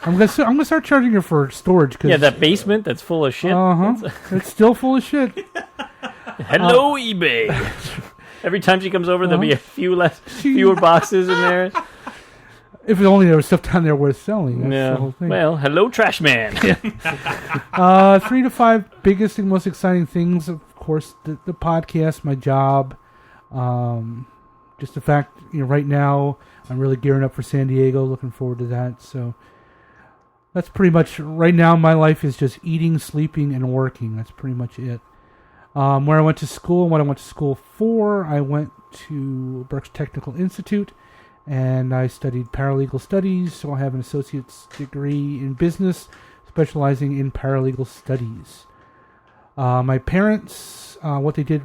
I'm gonna start charging her for storage. Cause, that basement that's full of shit. It's still full of shit. Hello, eBay. Every time she comes over, there'll be fewer boxes in there. If only there was stuff down there worth selling. That's the whole thing. Well, hello, trash man. 3 to 5 biggest and most exciting things. Of course, the podcast, my job. Just the fact, right now, I'm really gearing up for San Diego. Looking forward to that. So that's pretty much, right now, my life is just eating, sleeping, and working. That's pretty much it. Where I went to school and what I went to school for, I went to Berks Technical Institute, and I studied paralegal studies, so I have an associate's degree in business, specializing in paralegal studies. My parents, what they did,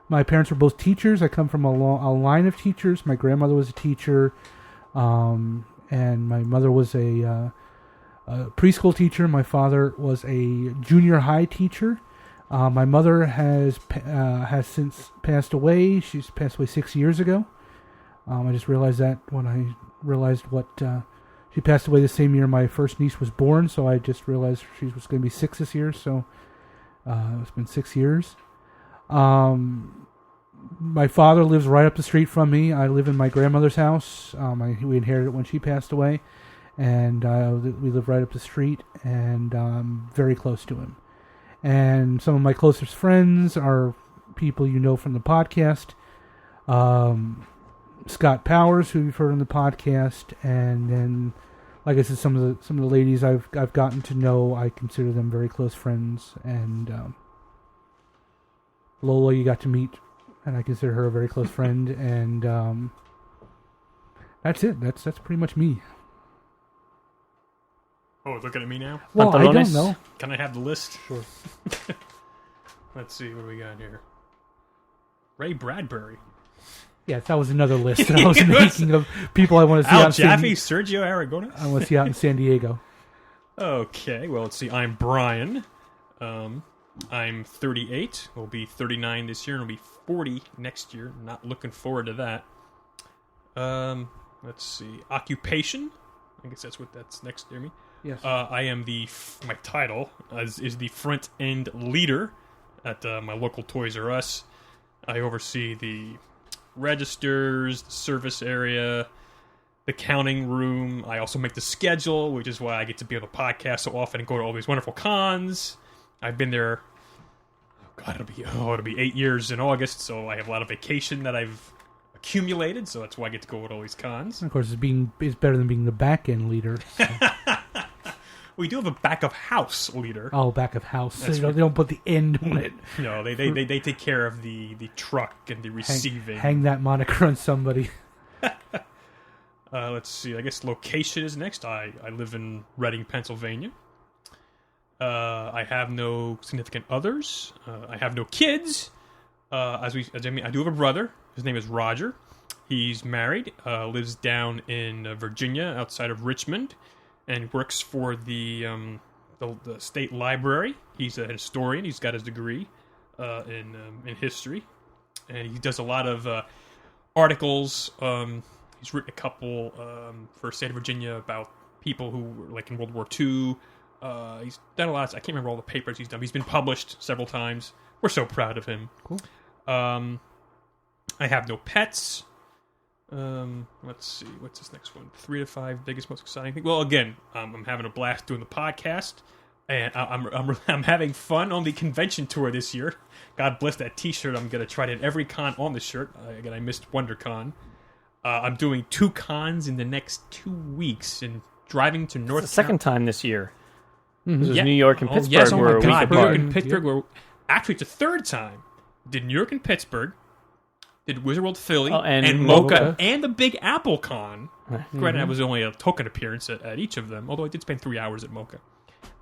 my parents were both teachers. I come from a line of teachers. My grandmother was a teacher, and my mother was a preschool teacher. My father was a junior high teacher. My mother has since passed away. She's passed away 6 years ago. I just realized that when I realized what she passed away the same year my first niece was born. So I just realized she was going to be 6 this year. So it's been 6 years. My father lives right up the street from me. I live in my grandmother's house. We inherited it when she passed away, and we live right up the street, and I'm very close to him. And some of my closest friends are people you know from the podcast. Scott Powers, who you've heard on the podcast, and then, like I said, some of the ladies I've gotten to know. I consider them very close friends, and Lola, you got to meet, and I consider her a very close friend, and that's it. That's pretty much me. Oh, looking at me now? Well, I Pantalones? don't know. Can I have the list? Sure. Let's see, what do we got here? Ray Bradbury. Yeah, that was another list that I was making of people I want to see Al out Jaffe, in Sergio Aragonés. I want to see out in San Diego. Okay, well, let's see. I'm Brian. I'm 38. We'll be 39 this year, and I'll be 40 next year. Not looking forward to that. Let's see. Occupation. I guess that's next near me. Yes. I am my title is the front end leader at my local Toys R Us. I oversee the registers, the service area, the counting room. I also make the schedule, which is why I get to be on the podcast so often and go to all these wonderful cons. I've been there. Oh God, it'll be 8 years in August, so I have a lot of vacation that I've accumulated. So that's why I get to go to all these cons. Of course, it's better than being the back end leader. So. We do have a back of house leader. Oh, back of house. So they don't put the end on it. No, they take care of the truck and the receiving. Hang that moniker on somebody. Let's see. I guess location is next. I live in Reading, Pennsylvania. I have no significant others. I have no kids. I do have a brother. His name is Roger. He's married. Lives down in Virginia, outside of Richmond, and works for the state library. He's a historian. He's got his degree in history, and he does a lot of articles. He's written a couple for state of Virginia about people who were like in World War II. He's done a lot. I can't remember all the papers he's done. He's been published several times. We're so proud of him. Cool. I have no pets. Let's see. What's this next one? 3 to 5 biggest, most exciting thing. Well, again, I'm having a blast doing the podcast, and I'm having fun on the convention tour this year. God bless that T-shirt. I'm gonna try to hit every con on the shirt. Again, I missed WonderCon. I'm doing 2 cons in the next 2 weeks, and driving to North. It's the second time this year. Mm-hmm. This was New York and Pittsburgh Yes, oh were my a week God, New apart. York and Pittsburgh were actually it's the third time. Did New York and Pittsburgh, did Wizard World Philly, and Mocha, Mocha. and the Big Apple Con. Granted, I was only a token appearance at each of them, although I did spend 3 hours at Mocha.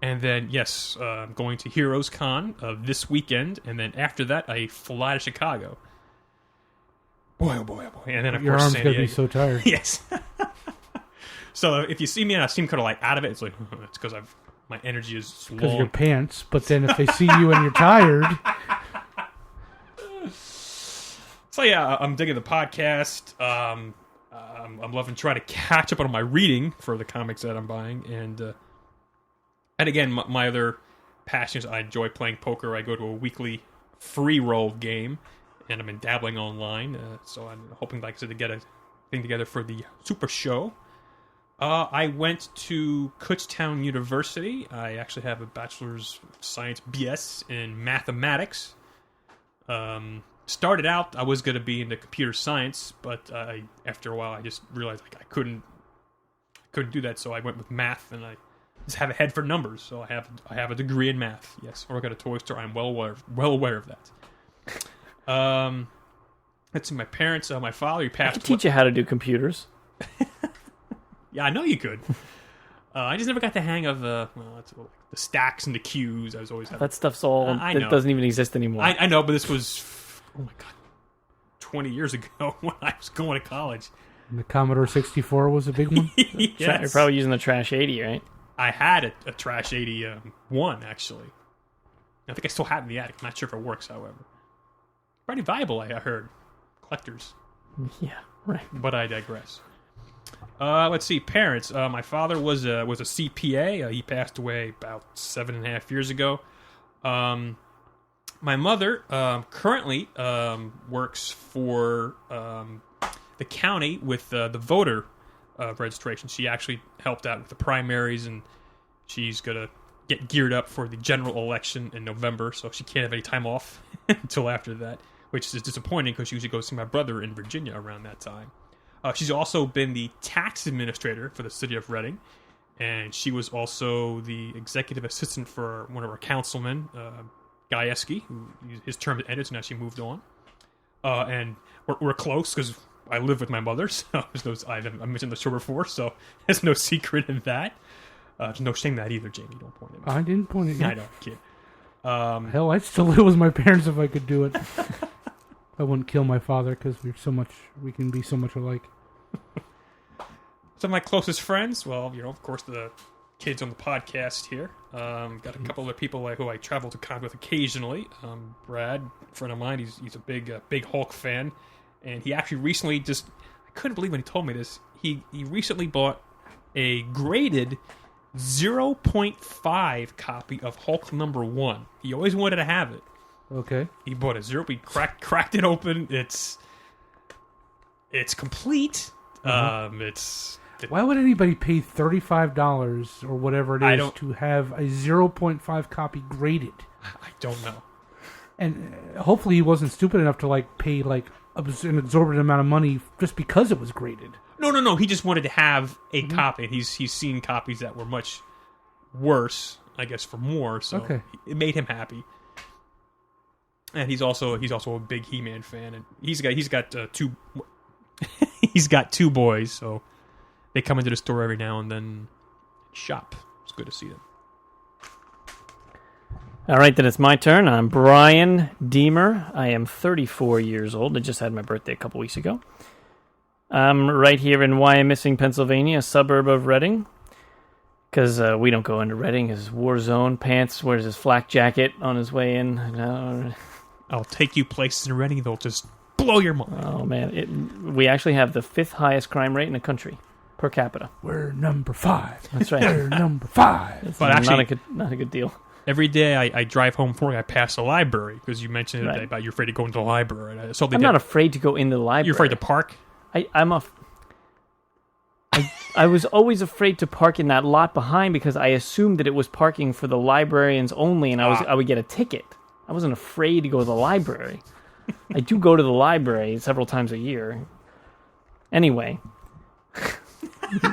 And then, yes, I'm going to Heroes Con this weekend, and then after that, I fly to Chicago. Boy, oh boy, oh boy. And then, of Your course, arm's San going to Diego. be so tired. Yes. So if you see me and I seem kind of like out of it, it's like, it's because my energy is Because of your long. pants. But then if they see you and you're tired... So yeah, I'm digging the podcast. I'm loving trying to catch up on my reading for the comics that I'm buying, and again, my other passions. I enjoy playing poker. I go to a weekly free roll game, and I've been dabbling online. So I'm hoping, like I said, to get a thing together for the Super Show. I went to Kutztown University. I actually have a bachelor's of science BS in mathematics. Started out, I was going to be into computer science, but after a while, I just realized like I couldn't do that. So I went with math, and I just have a head for numbers. So I have a degree in math. Yes, I work at a toy store. I'm well aware of that. Let's see. My parents, my father, he I passed. could teach you how to do computers. Yeah, I know you could. I just never got the hang of the stacks and the queues. I was always having. That stuff's all I that know. doesn't even exist anymore. I know, but this was, oh my God, 20 years ago when I was going to college. And the Commodore 64 was a big one. Yes. You're probably using the Trash 80, right? I had a Trash 81, actually. I think I still have it in the attic. I'm not sure if it works, however. Pretty valuable, I heard. Collectors. Yeah. Right. But I digress. Let's see. Parents. My father was a CPA. He passed away about 7.5 years ago. My mother currently works for the county with the voter registration. She actually helped out with the primaries, and she's going to get geared up for the general election in November, so she can't have any time off until after that, which is disappointing because she usually goes to see my brother in Virginia around that time. She's also been the tax administrator for the city of Reading, and she was also the executive assistant for one of our councilmen, Gajewski, who his term ended, so now she moved on. And we're close because I live with my mother, so there's no, I mentioned the show before, so there's no secret in that. There's no shame in that either, Jamie. Don't point at me. I didn't point at you. I know, kid. Hell, I'd still live with my parents if I could do it. I wouldn't kill my father because we can be so much alike. Some of my closest friends, well, of course, the kids on the podcast here. Got a couple other people who I travel to con with occasionally. Brad, a friend of mine, he's a big Hulk fan, and he actually recently I couldn't believe when he told me this. He recently bought a graded 0.5 copy of Hulk #1. He always wanted to have it. Okay. He bought a zero. We cracked it open. It's complete. Why would anybody pay $35 or whatever it is to have a 0.5 copy graded? I don't know. And hopefully he wasn't stupid enough to pay an exorbitant amount of money just because it was graded. No. He just wanted to have a copy. He's seen copies that were much worse, I guess, for more. So it made him happy. And he's also a big He-Man fan, and he's got two he's got two boys, so they come into the store every now and then shop. It's good to see them. All right, then it's my turn. I'm Brian Deemer. I am 34 years old. I just had my birthday a couple weeks ago. I'm right here in Wyomissing, Pennsylvania, a suburb of Reading. Because we don't go into Reading. His war zone pants, wears his flak jacket on his way in. I'll take you places in Reading that'll just blow your mind. Oh, man. We actually have the 5th highest crime rate in the country per capita. We're number 5. That's right. We're number 5. It's but actually, not a good deal. Every day I drive home from work, I pass the library, because you mentioned about you're afraid to go into the library. I'm not afraid to go into the library. You're afraid to park? I was always afraid to park in that lot behind because I assumed that it was parking for the librarians only, and I would get a ticket. I wasn't afraid to go to the library. I do go to the library several times a year. Anyway,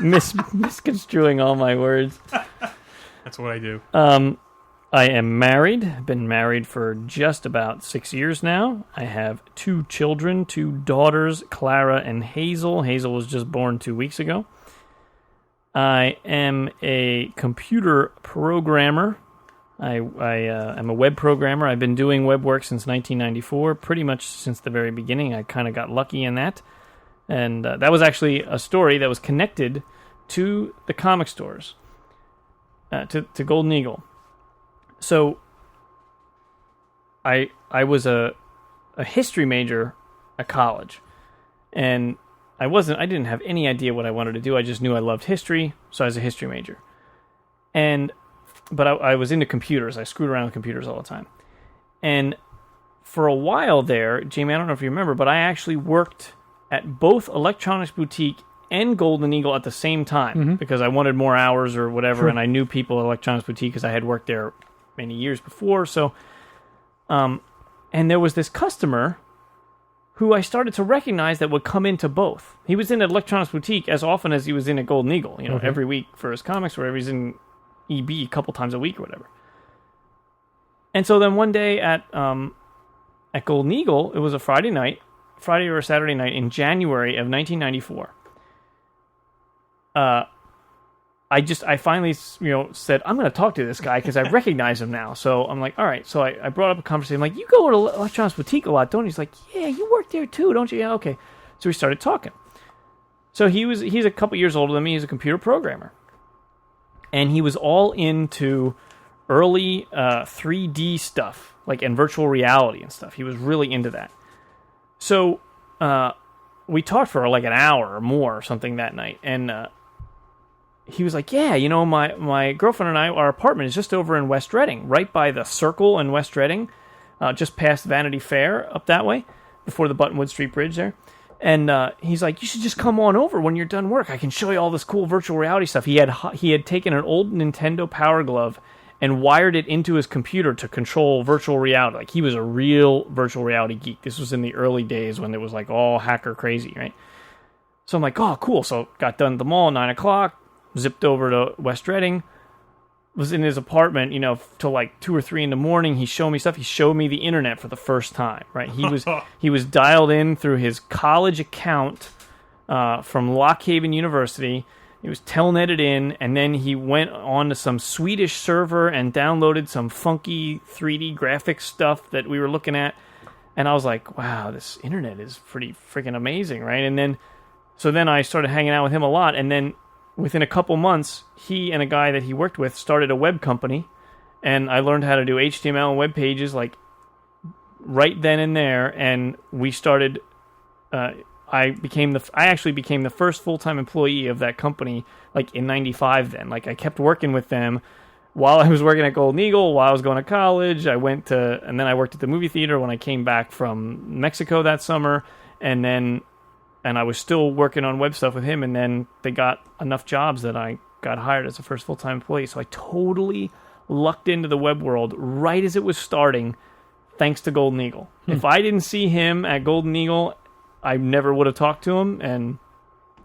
misconstruing all my words. That's what I do. I am married. Been married for just about 6 years now. I have 2 children, 2 daughters, Clara and Hazel. Hazel was just born 2 weeks ago. I am a computer programmer. I am a web programmer. I've been doing web work since 1994, pretty much since the very beginning. I kind of got lucky in that. And that was actually a story that was connected to the comic stores, to Golden Eagle. So I was a history major at college, and I didn't have any idea what I wanted to do. I just knew I loved history, so I was a history major. But I was into computers. I screwed around with computers all the time. And for a while there, Jamie, I don't know if you remember, but I actually worked at both Electronics Boutique and Golden Eagle at the same time because I wanted more hours or whatever, and I knew people at Electronics Boutique because I had worked there many years before. So, and there was this customer who I started to recognize that would come into both. He was in Electronics Boutique as often as he was in a Golden Eagle, every week for his comics, or he's in EB a couple times a week or whatever. And so then one day at Golden Eagle, it was a Friday or a Saturday night in January of 1994. I finally, said, I'm going to talk to this guy because I recognize him now. So I'm like, all right. So I brought up a conversation. I'm like, you go to Electronics Boutique a lot, don't you? He's like, yeah, you work there too, don't you? Yeah, okay. So we started talking. So he's a couple years older than me. He's a computer programmer. And he was all into early 3D stuff, and virtual reality and stuff. He was really into that. So we talked for like an hour or more or something that night, and he was like, yeah, my girlfriend and I, our apartment is just over in West Reading, right by the Circle in West Reading, just past Vanity Fair up that way, before the Buttonwood Street Bridge there. And he's like, you should just come on over when you're done work. I can show you all this cool virtual reality stuff. He had taken an old Nintendo Power Glove and wired it into his computer to control virtual reality. Like, he was a real virtual reality geek. This was in the early days when it was like all hacker crazy, right? So I'm like, oh, cool. So got done at the mall, 9 o'clock, zipped over to West Reading, was in his apartment, till like 2 or 3 in the morning. He showed me stuff. He showed me the internet for the first time, right? He was dialed in through his college account from Lock Haven University. He was telnetted in, and then he went on to some Swedish server and downloaded some funky 3D graphics stuff that we were looking at. And I was like, wow, this internet is pretty freaking amazing, right? And then, so then I started hanging out with him a lot, and then within a couple months, he and a guy that he worked with started a web company, and I learned how to do HTML and web pages like right then and there, and we started. I actually became the first full-time employee of that company, like in '95. Then, like, I kept working with them while I was working at Golden Eagle, while I was going to college. And then I worked at the movie theater when I came back from Mexico that summer, and I was still working on web stuff with him, and then they got enough jobs that I got hired as a first full-time employee. So I totally lucked into the web world right as it was starting, thanks to Golden Eagle. If I didn't see him at Golden Eagle, I never would have talked to him, and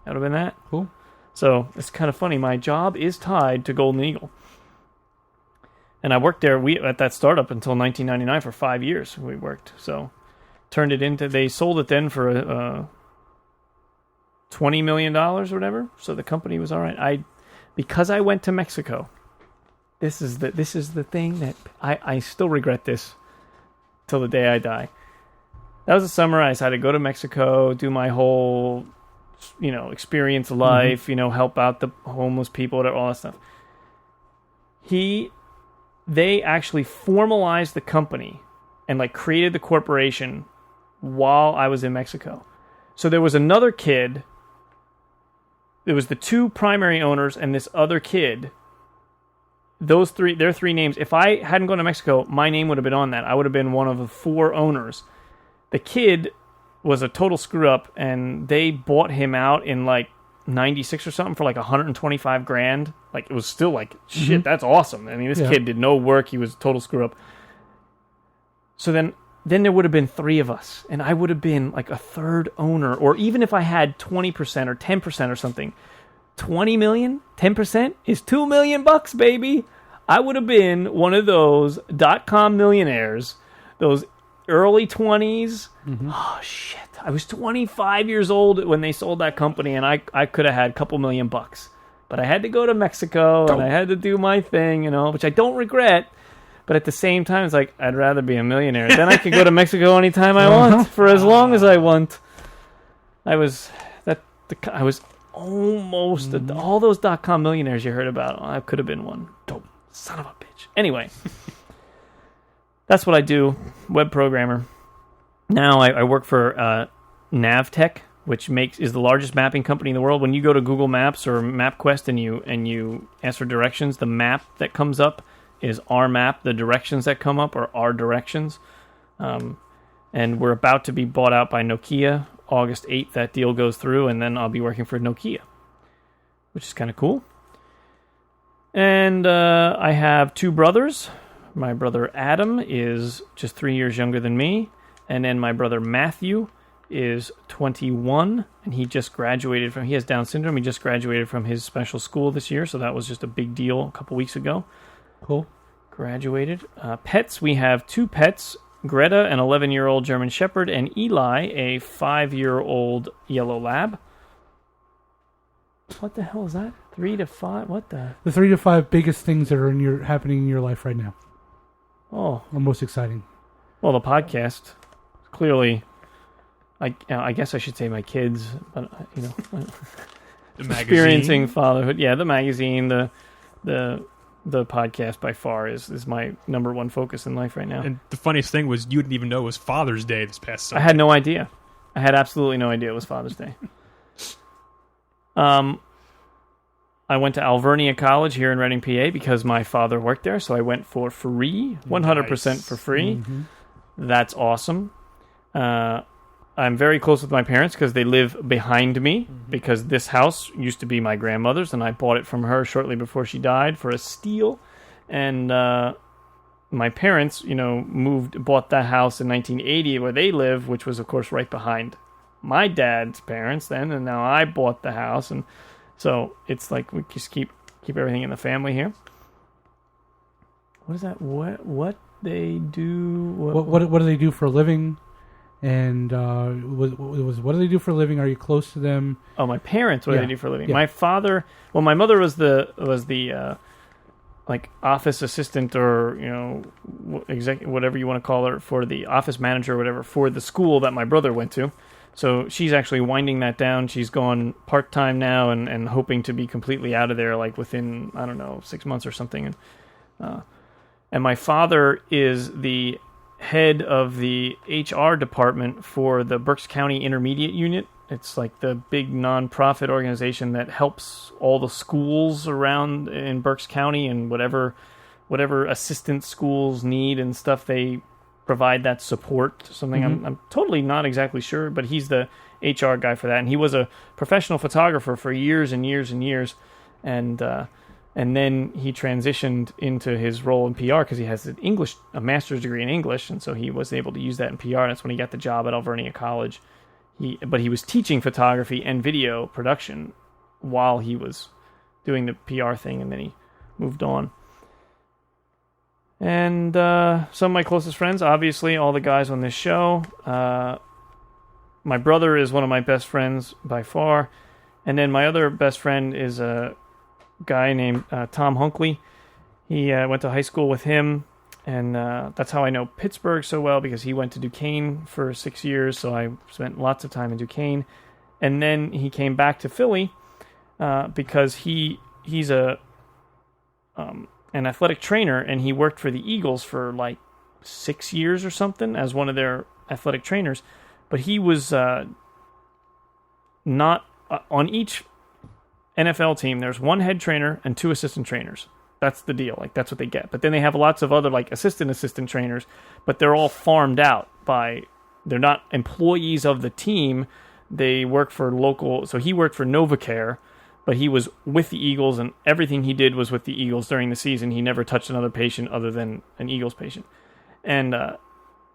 that would have been that. Cool. So it's kind of funny. My job is tied to Golden Eagle. And I worked there at that startup until 1999 for 5 years. We worked. So they sold it then for $20 million or whatever. So the company was all right. Because I went to Mexico, this is the thing that I still regret this till the day I die. That was the summer I decided to go to Mexico, do my whole, experience life, help out the homeless people, all that stuff. They actually formalized the company and like created the corporation while I was in Mexico. So there was another kid. There was the two primary owners and this other kid. Their three names. If I hadn't gone to Mexico, my name would have been on that. I would have been one of the 4 owners. The kid was a total screw up, and they bought him out in like 96 or something for like $125,000. Like, it was still like, shit, that's awesome. I mean, this kid did no work. He was a total screw up. So then there would have been 3 of us, and I would have been like a third owner, or even if I had 20% or 10% or something, 20 million, 10% is $2 million, baby. I would have been one of those .com millionaires, those early 20s. Oh, shit. I was 25 years old when they sold that company, and I could have had a couple $1 million. But I had to go to Mexico, and I had to do my thing, which I don't regret. But at the same time, it's like, I'd rather be a millionaire. Then I could go to Mexico anytime I want, for as long as I want. I was almost all those .com millionaires you heard about. I could have been one. Dope. Son of a bitch. Anyway. That's what I do, web programmer. Now I work for Navtech, which is the largest mapping company in the world. When you go to Google Maps or MapQuest and you ask for directions, the map that comes up is our map. The directions that come up are our directions. And we're about to be bought out by Nokia. August 8th, that deal goes through, and then I'll be working for Nokia, which is kind of cool. And I have 2 brothers. My brother Adam is just 3 years younger than me. And then my brother Matthew is 21, and he just graduated he has Down syndrome. He just graduated from his special school this year, so that was just a big deal a couple weeks ago. Cool. Graduated. Pets, we have 2 pets, Greta, an 11-year-old German Shepherd, and Eli, a 5-year-old yellow lab. What the hell is that? 3 to 5? What the? The 3 to 5 biggest things that are happening in your life right now. Oh. Or most exciting. Well, the podcast. Clearly, I guess I should say my kids, but, the experiencing fatherhood. Yeah, the magazine, the podcast by far is my number one focus in life right now. And the funniest thing was you didn't even know it was Father's Day this past Sunday. I had no idea. I had absolutely no idea it was Father's Day. I went to Alvernia College here in Reading, PA, because my father worked there, so I went for free, 100% for free. Mm-hmm. That's awesome. I'm very close with my parents because they live behind me, because this house used to be my grandmother's, and I bought it from her shortly before she died for a steal. And my parents, bought that house in 1980 where they live, which was, of course, right behind my dad's parents then, and now I bought the house, and so it's like we just keep everything in the family here. What is that? What they do? What do they do for a living? And what do they do for a living? Are you close to them? Oh, my parents. What do they do for a living? Yeah. My father. Well, my mother was the like office assistant, or whatever you want to call her, for the office manager or whatever for the school that my brother went to. So she's actually winding that down. She's gone part-time now and hoping to be completely out of there, like within, 6 months or something. And my father is the head of the HR department for the Berks County Intermediate Unit. It's like the big nonprofit organization that helps all the schools around in Berks County, and whatever assistant schools need and stuff, they provide that support. Something I'm totally not exactly sure, but he's the HR guy for that, and he was a professional photographer for years and years and years, and then he transitioned into his role in PR because he has a master's degree in English, and so he was able to use that in PR. And that's when he got the job at Alvernia College. But he was teaching photography and video production while he was doing the PR thing, and then he moved on. And some of my closest friends, obviously, all the guys on this show. My brother is one of my best friends by far. And then my other best friend is a guy named Tom Hunkley. He went to high school with him, and that's how I know Pittsburgh so well, because he went to Duquesne for 6 years, so I spent lots of time in Duquesne. And then he came back to Philly because he's an athletic trainer, and he worked for the Eagles for like 6 years or something as one of their athletic trainers. But he was not on each NFL team. There's one head trainer and 2 assistant trainers. That's the deal. Like, that's what they get. But then they have lots of other like assistant trainers, but they're all farmed out they're not employees of the team. They work for local. So he worked for NovaCare, but he was with the Eagles, and everything he did was with the Eagles during the season. He never touched another patient other than an Eagles patient. And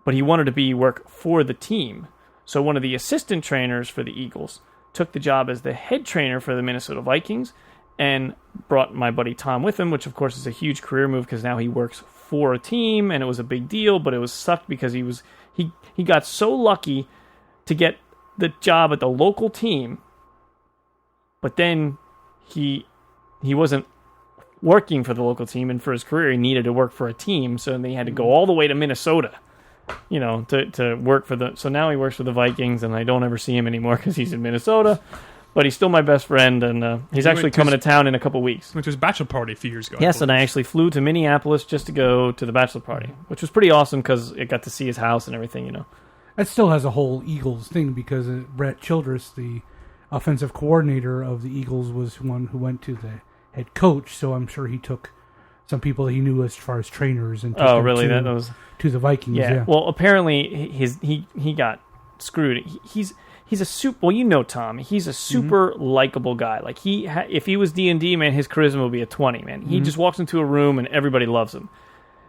but he wanted to work for the team. So one of the assistant trainers for the Eagles took the job as the head trainer for the Minnesota Vikings, and brought my buddy Tom with him, which of course is a huge career move because now he works for a team, and it was a big deal, but it was sucked because he got so lucky to get the job at the local team, but then he wasn't working for the local team, and for his career he needed to work for a team, so they had to go all the way to Minnesota, to work for so now he works for the Vikings, and I don't ever see him anymore because he's in Minnesota. But he's still my best friend, and he's actually coming to town in a couple weeks. Went to his bachelor party a few years ago. Yes, and I actually flew to Minneapolis just to go to the bachelor party, which was pretty awesome because I got to see his house and everything, That still has a whole Eagles thing, because Brett Childress, the offensive coordinator of the Eagles, was one who went to the head coach, so I'm sure he took some people that he knew as far as trainers and took them to the Vikings. Yeah. Well, apparently he got screwed. He's a super. Well, Tom. He's a super likable guy. Like if he was D&D, man, his charisma would be a 20. Man, he just walks into a room and everybody loves him.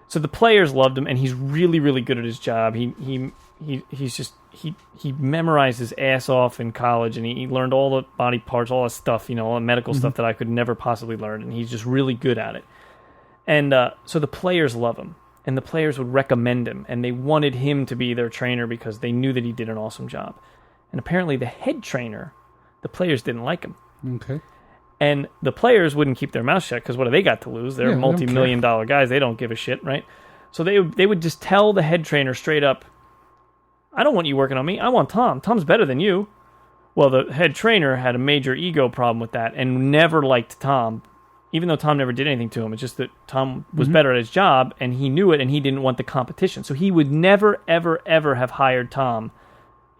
So the players loved him, and he's really, really good at his job. He memorized his ass off in college, and he learned all the body parts, all that stuff, all the medical stuff that I could never possibly learn, and he's just really good at it. And so the players love him, and the players would recommend him, and they wanted him to be their trainer because they knew that he did an awesome job. And apparently the head trainer, the players didn't like him. Okay. And the players wouldn't keep their mouth shut because what do they got to lose? They're multi-million-dollar guys. They don't give a shit, right? So they would just tell the head trainer straight up, I don't want you working on me. I want Tom. Tom's better than you. Well, the head trainer had a major ego problem with that and never liked Tom, even though Tom never did anything to him. It's just that Tom was better at his job, and he knew it, and he didn't want the competition. So he would never, ever, ever have hired Tom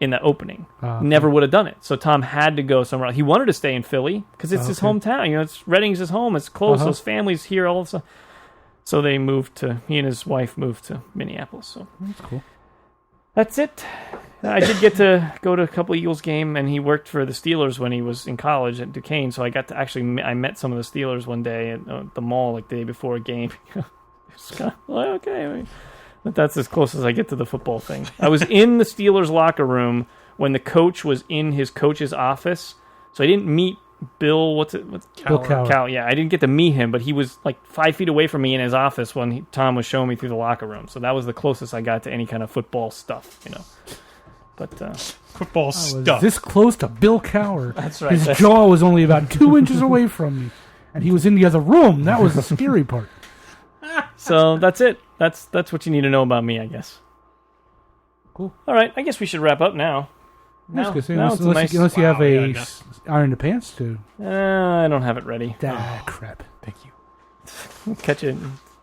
in the opening. Never would have done it. So Tom had to go somewhere else. He wanted to stay in Philly because it's his hometown. You know, Reading's his home. It's close. His family's here all the time. So he and his wife moved to Minneapolis. So that's cool. That's it. I did get to go to a couple Eagles game, and he worked for the Steelers when he was in college at Duquesne. So I got to I met some of the Steelers one day at the mall, like the day before a game. It's kind of like, okay, but that's as close as I get to the football thing. I was in the Steelers locker room when the coach was in his coach's office, so I didn't meet Bill. Bill Cowher. Cal? Yeah, I didn't get to meet him, but he was like 5 feet away from me in his office when Tom was showing me through the locker room. So that was the closest I got to any kind of football stuff, you know. But football stuff. This close to Bill Cowher. That's right. His jaw was only about 2 inches away from me, and he was in the other room. That was the scary part. So that's it. That's what you need to know about me, I guess. Cool. All right, I guess we should wrap up now. Unless you have a iron in the pants too. I don't have it ready. Crap. Thank you. Catch it.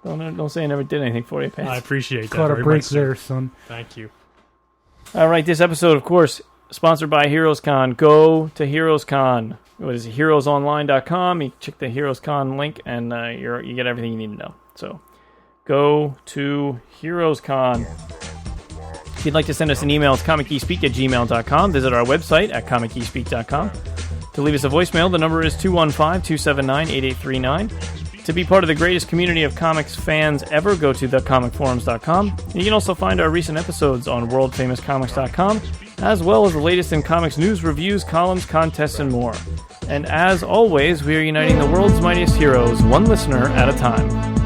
Don't say I never did anything for you, pants. I appreciate that. Caught a very break much, there, son. Thank you. All right, this episode, of course, sponsored by HeroesCon. Go to HeroesCon. What is it? HeroesOnline.com. You check the HeroesCon link, and you get everything you need to know. So, go to HeroesCon. If you'd like to send us an email, it's comicgeespeak@gmail.com. Visit our website at comicgeespeak.com. To leave us a voicemail, the number is 215-279-8839. To be part of the greatest community of comics fans ever, go to thecomicforums.com. You can also find our recent episodes on worldfamouscomics.com, as well as the latest in comics news, reviews, columns, contests, and more. And as always, we are uniting the world's mightiest heroes, one listener at a time.